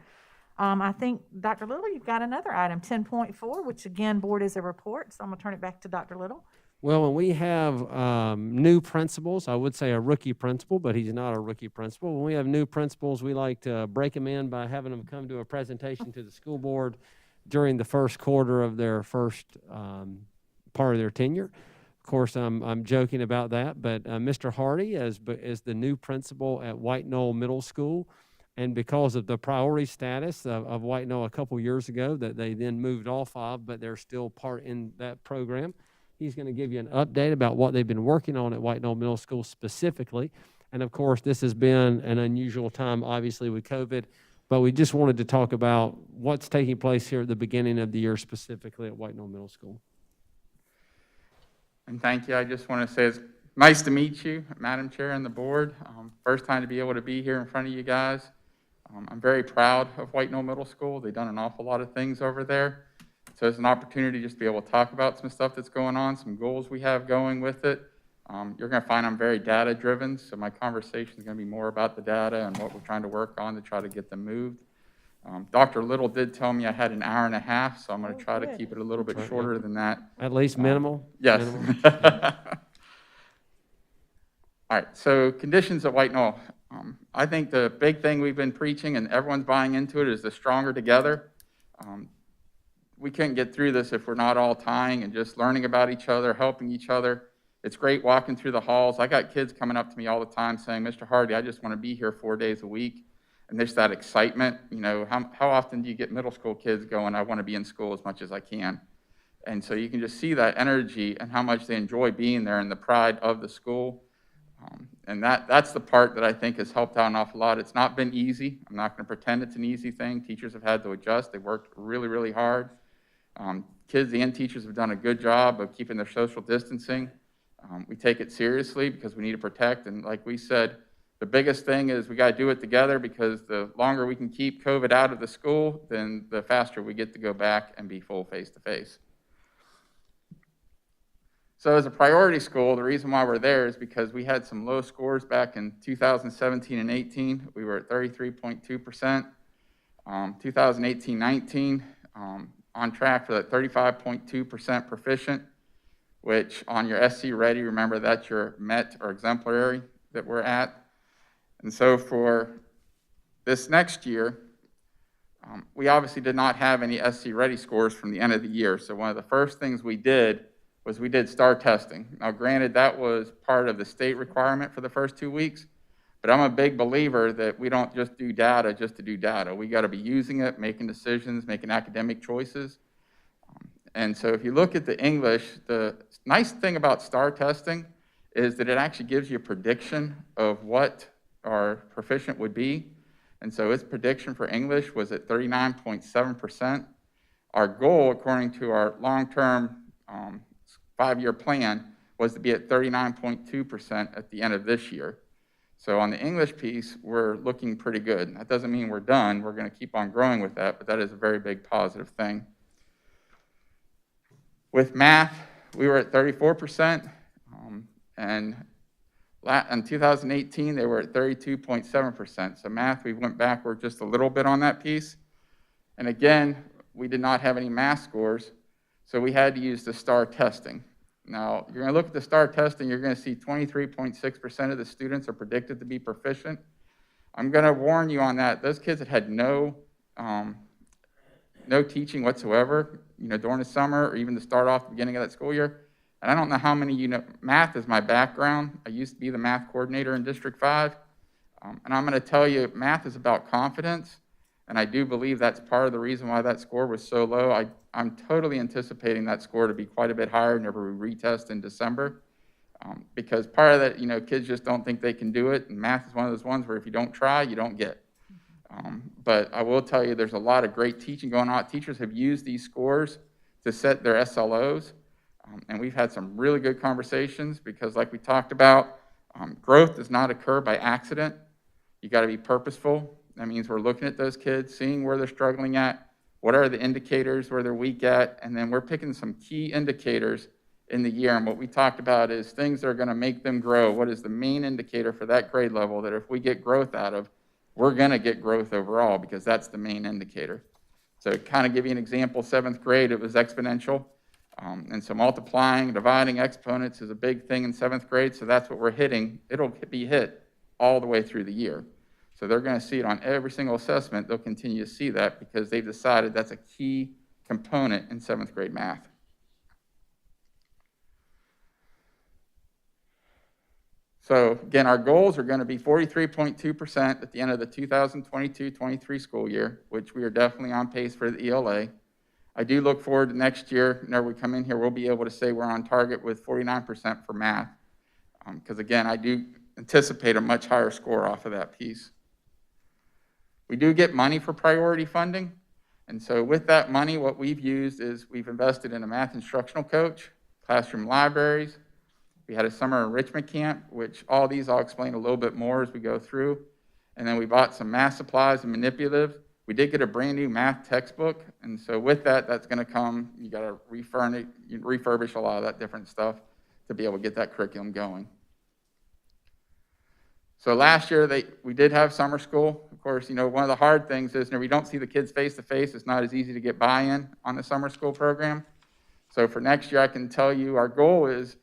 I think, Dr. Little, you've got another item, 10.4, which again, board is a report, so I'm going to turn it back to Dr. Little. Well, when we have new principals, I would say a rookie principal, but he's not a rookie principal. When we have new principals, we like to break them in by having them come to a presentation to the school board during the first quarter of their first part of their tenure. Of course, I'm joking about that, but Mr. Hardy is the new principal at White Knoll Middle School, and because of the priority status of White Knoll a couple years ago that they then moved off of, but they're still part in that program, he's going to give you an update about what they've been working on at White Knoll Middle School specifically. And of course, this has been an unusual time, obviously, with COVID, but we just wanted to talk about what's taking place here at the beginning of the year, specifically at White Knoll Middle School. And thank you. I just want to say it's nice to meet you, Madam Chair and the board. First time to be able to be here in front of you guys. I'm very proud of White Knoll Middle School. They've done an awful lot of things over there. So it's an opportunity just to be able to talk about some stuff that's going on, some goals we have going with it. You're going to find I'm very data driven, so my conversation is going to be more about the data and what we're trying to work on to try to get them moved. Dr. Little did tell me I had an hour and a half, so I'm going to try to keep it a little bit shorter than that. At least minimal? Yes. Minimal. All right, so conditions at White Knoll. I think the big thing we've been preaching, and everyone's buying into it, is the stronger together. We couldn't get through this if we're not all tying and just learning about each other, helping each other. It's great walking through the halls. I got kids coming up to me all the time saying, Mr. Hardy, I just want to be here 4 days a week. And there's that excitement. You know, how often do you get middle school kids going, I want to be in school as much as I can? And so you can just see that energy and how much they enjoy being there and the pride of the school. And that's the part that I think has helped out an awful lot. It's not been easy. I'm not going to pretend it's an easy thing. Teachers have had to adjust. They worked really, really hard. kids and teachers have done a good job of keeping their social distancing. We take it seriously because we need to protect. And like we said, the biggest thing is we got to do it together, because the longer we can keep COVID out of the school, then the faster we get to go back and be full face-to-face. So as a priority school, the reason why we're there is because we had some low scores back in 2017 and 18. We were at 33.2%. 2018-19, on track for that 35.2% proficient, which on your SC Ready, remember that's your MET or exemplary that we're at. And so for this next year, we obviously did not have any SC Ready scores from the end of the year. So one of the first things we did was we did STAR testing. Now granted, that was part of the state requirement for the first 2 weeks, but I'm a big believer that we don't just do data just to do data. We got to be using it, making decisions, making academic choices. And so if you look at the English, the nice thing about STAR testing is that it actually gives you a prediction of what our proficient would be. And so its prediction for English was at 39.7%. Our goal, according to our long-term 5-year plan, was to be at 39.2% at the end of this year. So on the English piece, we're looking pretty good. That doesn't mean we're done. We're going to keep on growing with that, but that is a very big positive thing. With math, we were at 34%, and in 2018, they were at 32.7%. So math, we went backward just a little bit on that piece. And again, we did not have any math scores, so we had to use the STAR testing. Now, you're going to look at the STAR testing, you're going to see 23.6% of the students are predicted to be proficient. I'm going to warn you on that. Those kids that had no teaching whatsoever, during the summer or even to start off the beginning of that school year. And I don't know how many math is my background. I used to be the math coordinator in District 5. And I'm going to tell you, math is about confidence. And I do believe that's part of the reason why that score was so low. I'm totally anticipating that score to be quite a bit higher whenever we retest in December. Because part of that, kids just don't think they can do it. And math is one of those ones where if you don't try, you don't get. But I will tell you, there's a lot of great teaching going on. Teachers have used these scores to set their SLOs. And we've had some really good conversations because like we talked about, growth does not occur by accident. You got to be purposeful. That means we're looking at those kids, seeing where they're struggling at, what are the indicators where they're weak at, and then we're picking some key indicators in the year. And what we talked about is things that are going to make them grow. What is the main indicator for that grade level that if we get growth out of, we're going to get growth overall because that's the main indicator. So to kind of give you an example, 7th grade, it was exponential. And so multiplying, dividing exponents is a big thing in 7th grade. So that's what we're hitting. It'll be hit all the way through the year. So they're going to see it on every single assessment. They'll continue to see that because they've decided that's a key component in 7th grade math. So again, our goals are going to be 43.2% at the end of the 2022-23 school year, which we are definitely on pace for the ELA. I do look forward to next year. Whenever we come in here, we'll be able to say we're on target with 49% for math. Because again, I do anticipate a much higher score off of that piece. We do get money for priority funding. And so with that money, what we've used is we've invested in a math instructional coach, classroom libraries. We had a summer enrichment camp, which all these I'll explain a little bit more as we go through. And then we bought some math supplies and manipulatives. We did get a brand new math textbook. And so with that, that's going to come, you got to refurbish a lot of that different stuff to be able to get that curriculum going. So last year, we did have summer school. Of course, one of the hard things is we don't see the kids face to face. It's not as easy to get buy-in on the summer school program. So for next year, I can tell you our goal is,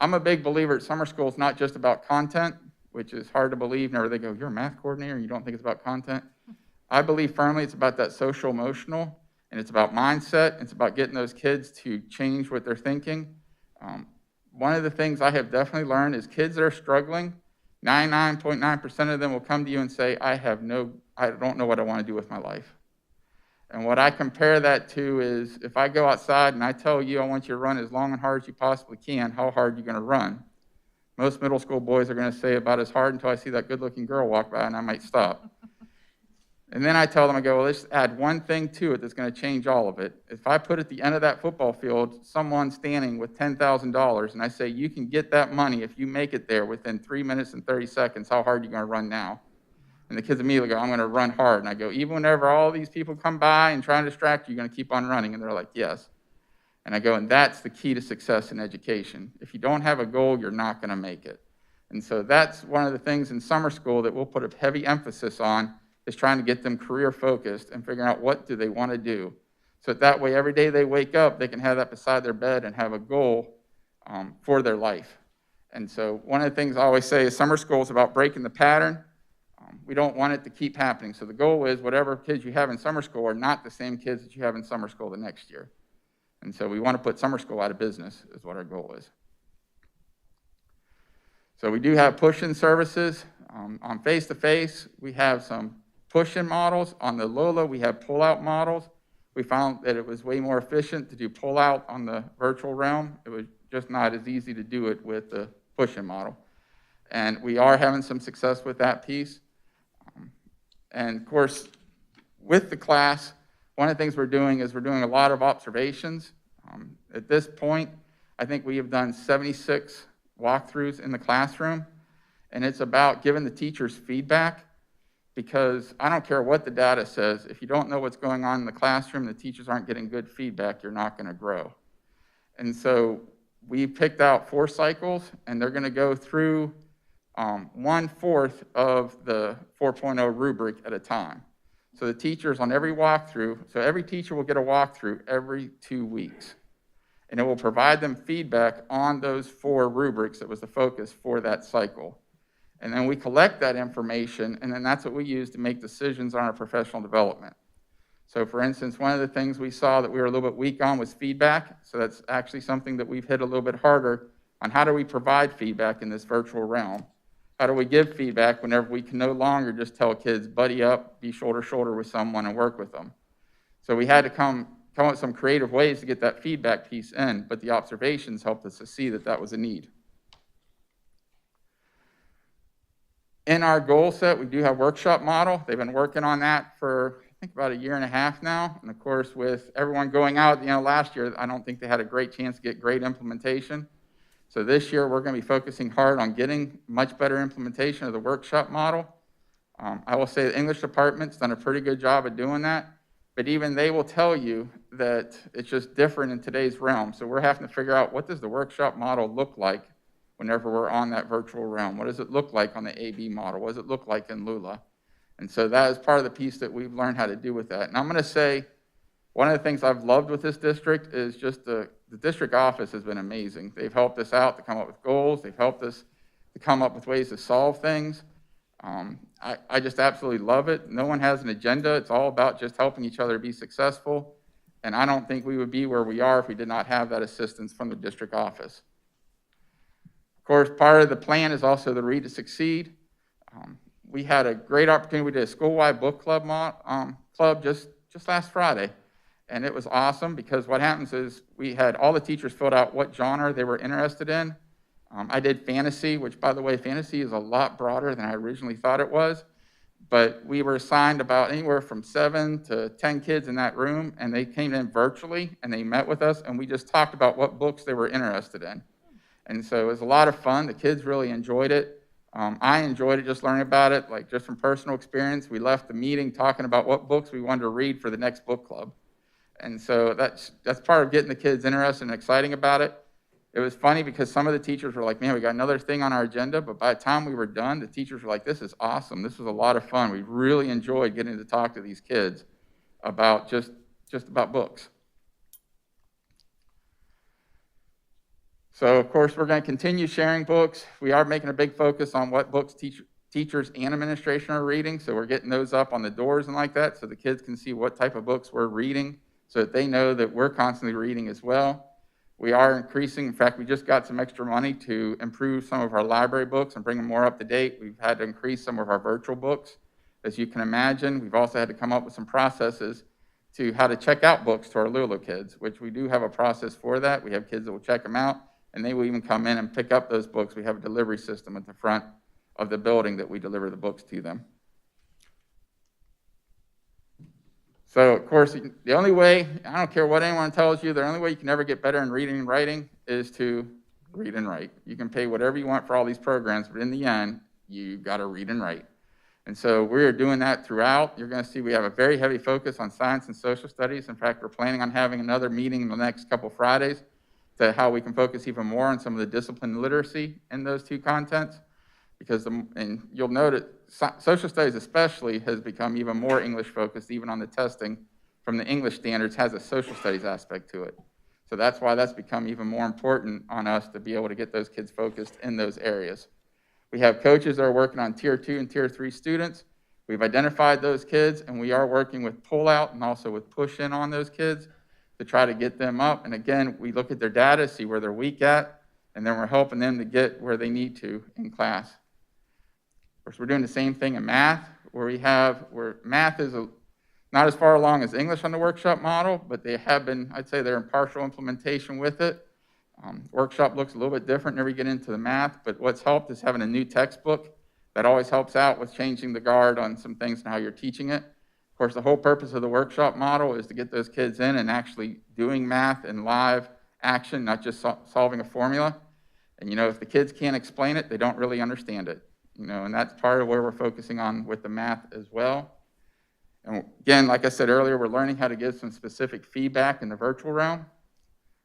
I'm a big believer that summer school is not just about content, which is hard to believe. Whenever they go, you're a math coordinator and you don't think it's about content. I believe firmly it's about that social emotional, and it's about mindset. It's about getting those kids to change what they're thinking. One of the things I have definitely learned is kids that are struggling, 99.9% of them will come to you and say, I don't know what I want to do with my life. And what I compare that to is if I go outside and I tell you I want you to run as long and hard as you possibly can, how hard are you going to run? Most middle school boys are going to say about as hard until I see that good-looking girl walk by and I might stop. And then I tell them, I go, well, let's add one thing to it that's going to change all of it. If I put at the end of that football field someone standing with $10,000, and I say, you can get that money if you make it there within 3 minutes and 30 seconds, how hard are you going to run now? And the kids immediately go, I'm going to run hard. And I go, even whenever all these people come by and try and distract you, you're going to keep on running. And they're like, yes. And I go, and that's the key to success in education. If you don't have a goal, you're not going to make it. And so that's one of the things in summer school that we'll put a heavy emphasis on, is trying to get them career focused and figuring out what do they want to do. So that way, every day they wake up, they can have that beside their bed and have a goal for their life. And so one of the things I always say is summer school is about breaking the pattern. We don't want it to keep happening. So the goal is whatever kids you have in summer school are not the same kids that you have in summer school the next year. And so we want to put summer school out of business is what our goal is. So we do have push-in services. On face-to-face, we have some push-in models. On the Lola, we have pull-out models. We found that it was way more efficient to do pull-out on the virtual realm. It was just not as easy to do it with the push-in model. And we are having some success with that piece. And of course, with the class, one of the things we're doing is we're doing a lot of observations. At this point, I think we have done 76 walkthroughs in the classroom. And it's about giving the teachers feedback, because I don't care what the data says, if you don't know what's going on in the classroom, the teachers aren't getting good feedback, you're not going to grow. And so we picked out 4 cycles, and they're going to go through 1/4 of the 4.0 rubric at a time. So the teachers on every walkthrough, so every teacher will get a walkthrough every 2 weeks. And it will provide them feedback on those 4 rubrics that was the focus for that cycle. And then we collect that information, and then that's what we use to make decisions on our professional development. So for instance, one of the things we saw that we were a little bit weak on was feedback. So that's actually something that we've hit a little bit harder on. How do we provide feedback in this virtual realm? How do we give feedback whenever we can no longer just tell kids, buddy up, be shoulder to shoulder with someone and work with them? So we had to come up with some creative ways to get that feedback piece in, but the observations helped us to see that that was a need. In our goal set, we do have workshop model. They've been working on that for, I think, about 1.5 years now. And of course, with everyone going out at the end of last year, I don't think they had a great chance to get great implementation. So this year, we're going to be focusing hard on getting much better implementation of the workshop model. I will say the English department's done a pretty good job of doing that, but even they will tell you that it's just different in today's realm. So we're having to figure out, what does the workshop model look like whenever we're on that virtual realm? What does it look like on the AB model? What does it look like in Lula? And so that is part of the piece that we've learned how to do with that. And I'm going to say, one of the things I've loved with this district is just the district office has been amazing. They've helped us out to come up with goals. They've helped us to come up with ways to solve things. I just absolutely love it. No one has an agenda. It's all about just helping each other be successful. And I don't think we would be where we are if we did not have that assistance from the district office. Of course, part of the plan is also the Read to Succeed. We had a great opportunity. We did a school-wide book club just last Friday. And it was awesome, because what happens is we had all the teachers filled out what genre they were interested in. I did fantasy, which, by the way, fantasy is a lot broader than I originally thought it was. But we were assigned about anywhere from 7 to 10 kids in that room, and they came in virtually, and they met with us, and we just talked about what books they were interested in. And so it was a lot of fun. The kids really enjoyed it. I enjoyed it, just learning about it, like just from personal experience. We left the meeting talking about what books we wanted to read for the next book club. And so that's part of getting the kids interested and exciting about it. It was funny because some of the teachers were like, man, we got another thing on our agenda. But by the time we were done, the teachers were like, this is awesome. This was a lot of fun. We really enjoyed getting to talk to these kids about just about books. So, of course, we're going to continue sharing books. We are making a big focus on what books teachers and administration are reading. So we're getting those up on the doors and like that, so the kids can see what type of books we're reading, so that they know that we're constantly reading as well. We are increasing. In fact, we just got some extra money to improve some of our library books and bring them more up to date. We've had to increase some of our virtual books. As you can imagine, we've also had to come up with some processes to how to check out books to our Lulu kids, which we do have a process for that. We have kids that will check them out, and they will even come in and pick up those books. We have a delivery system at the front of the building that we deliver the books to them. So, of course, the only way, I don't care what anyone tells you, the only way you can ever get better in reading and writing is to read and write. You can pay whatever you want for all these programs, but in the end, you got to read and write. And so we're doing that throughout. You're going to see we have a very heavy focus on science and social studies. In fact, we're planning on having another meeting in the next couple Fridays to how we can focus even more on some of the discipline and literacy in those two contents. Because, and you'll note it, social studies especially has become even more English focused, even on the testing from the English standards has a social studies aspect to it. So that's why that's become even more important on us to be able to get those kids focused in those areas. We have coaches that are working on tier 2 and tier 3 students. We've identified those kids, and we are working with pull out and also with push in on those kids to try to get them up. And again, we look at their data, see where they're weak at, and then we're helping them to get where they need to in class. Of course, we're doing the same thing in math, where math is not as far along as English on the workshop model, but they have been, I'd say they're in partial implementation with it. Workshop looks a little bit different whenever you get into the math, but what's helped is having a new textbook. That always helps out with changing the guard on some things and how you're teaching it. Of course, the whole purpose of the workshop model is to get those kids in and actually doing math in live action, not just solving a formula. And if the kids can't explain it, they don't really understand it. And that's part of where we're focusing on with the math as well. And again, like I said earlier, we're learning how to give some specific feedback in the virtual realm.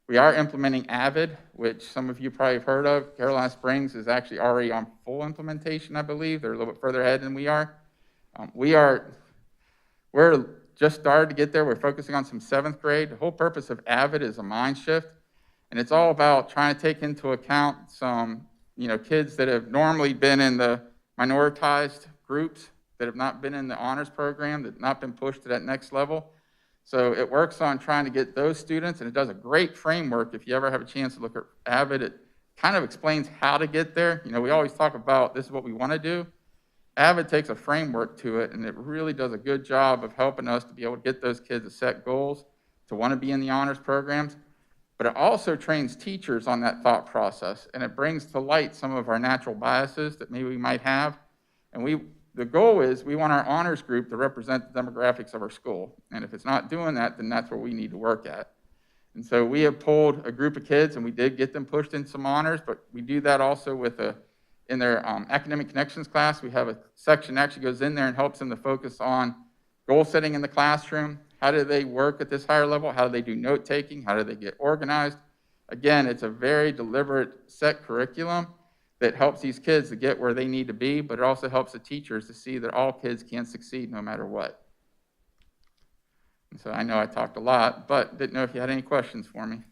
We are implementing Avid, which some of you probably have heard of. Carolina Springs is actually already on full implementation, I believe. They're a little bit further ahead than we are. We're just started to get there. We're focusing on some 7th grade. The whole purpose of Avid is a mind shift, and it's all about trying to take into account some kids that have normally been in the minoritized groups, that have not been in the honors program, that have not been pushed to that next level. So it works on trying to get those students, and it does a great framework. If you ever have a chance to look at Avid, it kind of explains how to get there. We always talk about this is what we want to do. Avid takes a framework to it, and it really does a good job of helping us to be able to get those kids to set goals, to want to be in the honors programs. But it also trains teachers on that thought process, and it brings to light some of our natural biases that maybe we might have. And the goal is we want our honors group to represent the demographics of our school. And if it's not doing that, then that's where we need to work at. And so we have pulled a group of kids, and we did get them pushed in some honors, but we do that also in their academic connections class. We have a section that actually goes in there and helps them to focus on goal setting in the classroom. How do they work at this higher level? How do they do note taking? How do they get organized? Again, it's a very deliberate set curriculum that helps these kids to get where they need to be, but it also helps the teachers to see that all kids can succeed no matter what. And so I know I talked a lot, but didn't know if you had any questions for me.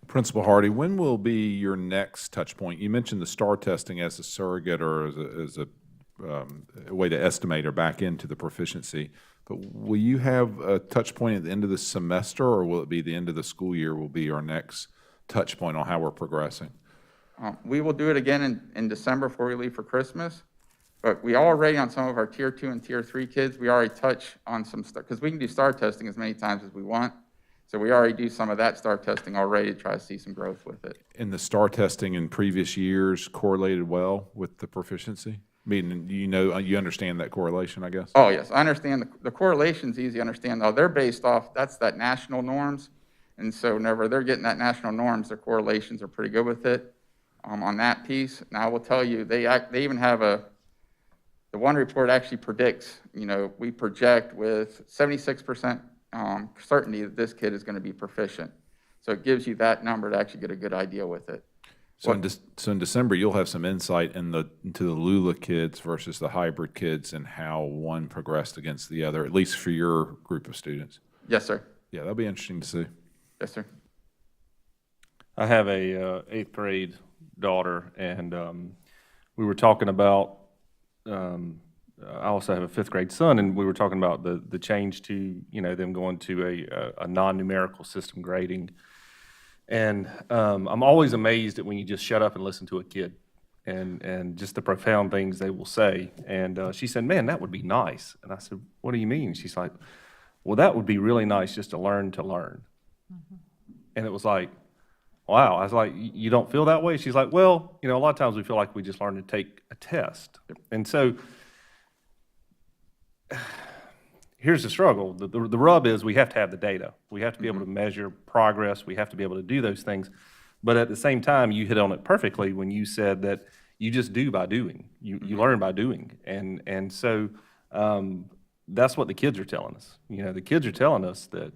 Principal Hardy, when will be your next touch point? You mentioned the STAR testing as a surrogate or as a way to estimate or back into the proficiency, but will you have a touch point at the end of the semester, or will it be the end of the school year will be our next touch point on how we're progressing? We will do it again in December before we leave for Christmas, but we already, on some of our tier 2 and tier 3 kids, we already touch on some stuff, because we can do STAR testing as many times as we want. So we already do some of that STAR testing already to try to see some growth with it. And the STAR testing in previous years correlated well with the proficiency? Meaning, you understand that correlation, I guess? Oh, yes, I understand. The correlation's easy to understand, though. They're based off, that's that national norms. And so whenever they're getting that national norms, their correlations are pretty good with it on that piece. Now, I will tell you, they even have the one report actually predicts, we project with 76% certainty that this kid is going to be proficient. So it gives you that number to actually get a good idea with it. So in December, you'll have some insight into the Lula kids versus the hybrid kids and how one progressed against the other, at least for your group of students. Yes, sir. Yeah, that'll be interesting to see. Yes, sir. I have a 8th grade daughter, and we were talking about, I also have a 5th grade son, and we were talking about the change to, them going to a non-numerical system grading. And I'm always amazed at when you just shut up and listen to a kid and just the profound things they will say. And she said, man, that would be nice. And I said, what do you mean? She's like, well, that would be really nice just to learn to learn. Mm-hmm. And it was like, wow. I was like, you don't feel that way? She's like, well, a lot of times we feel like we just learn to take a test. And so here's the struggle. The rub is we have to have the data. We have to be able to measure progress. We have to be able to do those things. But at the same time, you hit on it perfectly when you said that you just do by doing. You learn by doing. And so that's what the kids are telling us. You know, the kids are telling us that,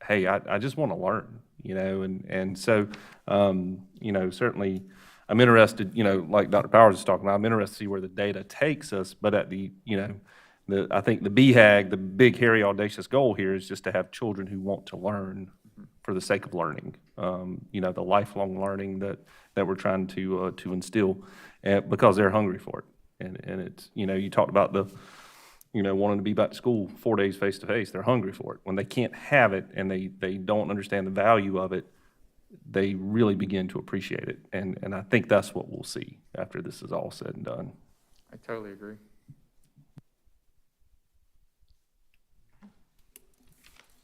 hey, I just want to learn, you know, and so, you know, certainly I'm interested, you know, like Dr. Powers is talking about, I'm interested to see where the data takes us, but at the, you know, I think the BHAG, the big, hairy, audacious goal here is just to have children who want to learn for the sake of learning. You know, the lifelong learning that we're trying to instill, because they're hungry for it. And it's, you know, you talked about the, you know, wanting to be back to school 4 days face to face. They're hungry for it. When they can't have it and they don't understand the value of it, they really begin to appreciate it. And I think that's what we'll see after this is all said and done. I totally agree.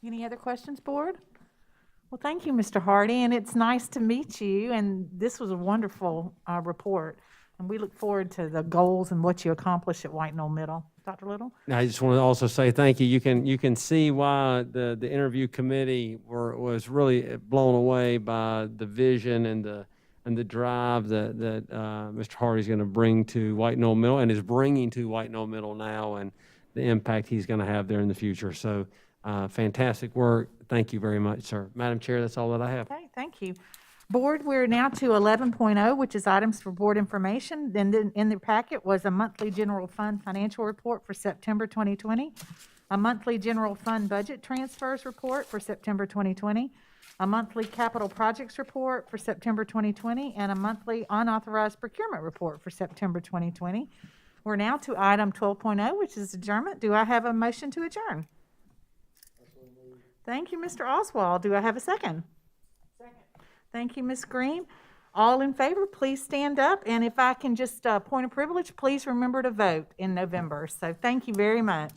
Any other questions, board? Well, thank you, Mr. Hardy, and it's nice to meet you, and this was a wonderful report, and we look forward to the goals and what you accomplish at White Knoll Middle. Dr. Little? I just want to also say thank you. You can see why the interview committee was really blown away by the vision and the drive that Mr. Hardy's going to bring to White Knoll Middle and is bringing to White Knoll Middle now, and the impact he's going to have there in the future. So fantastic work. Thank you very much, sir. Madam Chair, that's all that I have. Okay, thank you. Board, we're now to 11.0, which is items for board information. Then in the packet was a monthly general fund financial report for September 2020, a monthly general fund budget transfers report for September 2020, a monthly capital projects report for September 2020, and a monthly unauthorized procurement report for September 2020. We're now to item 12.0, which is adjournment. Do I have a motion to adjourn? Thank you, Mr. Oswald. Do I have a second? Second. Thank you, Ms. Green. All in favor, please stand up. And if I can just point of privilege, please remember to vote in November. So thank you very much.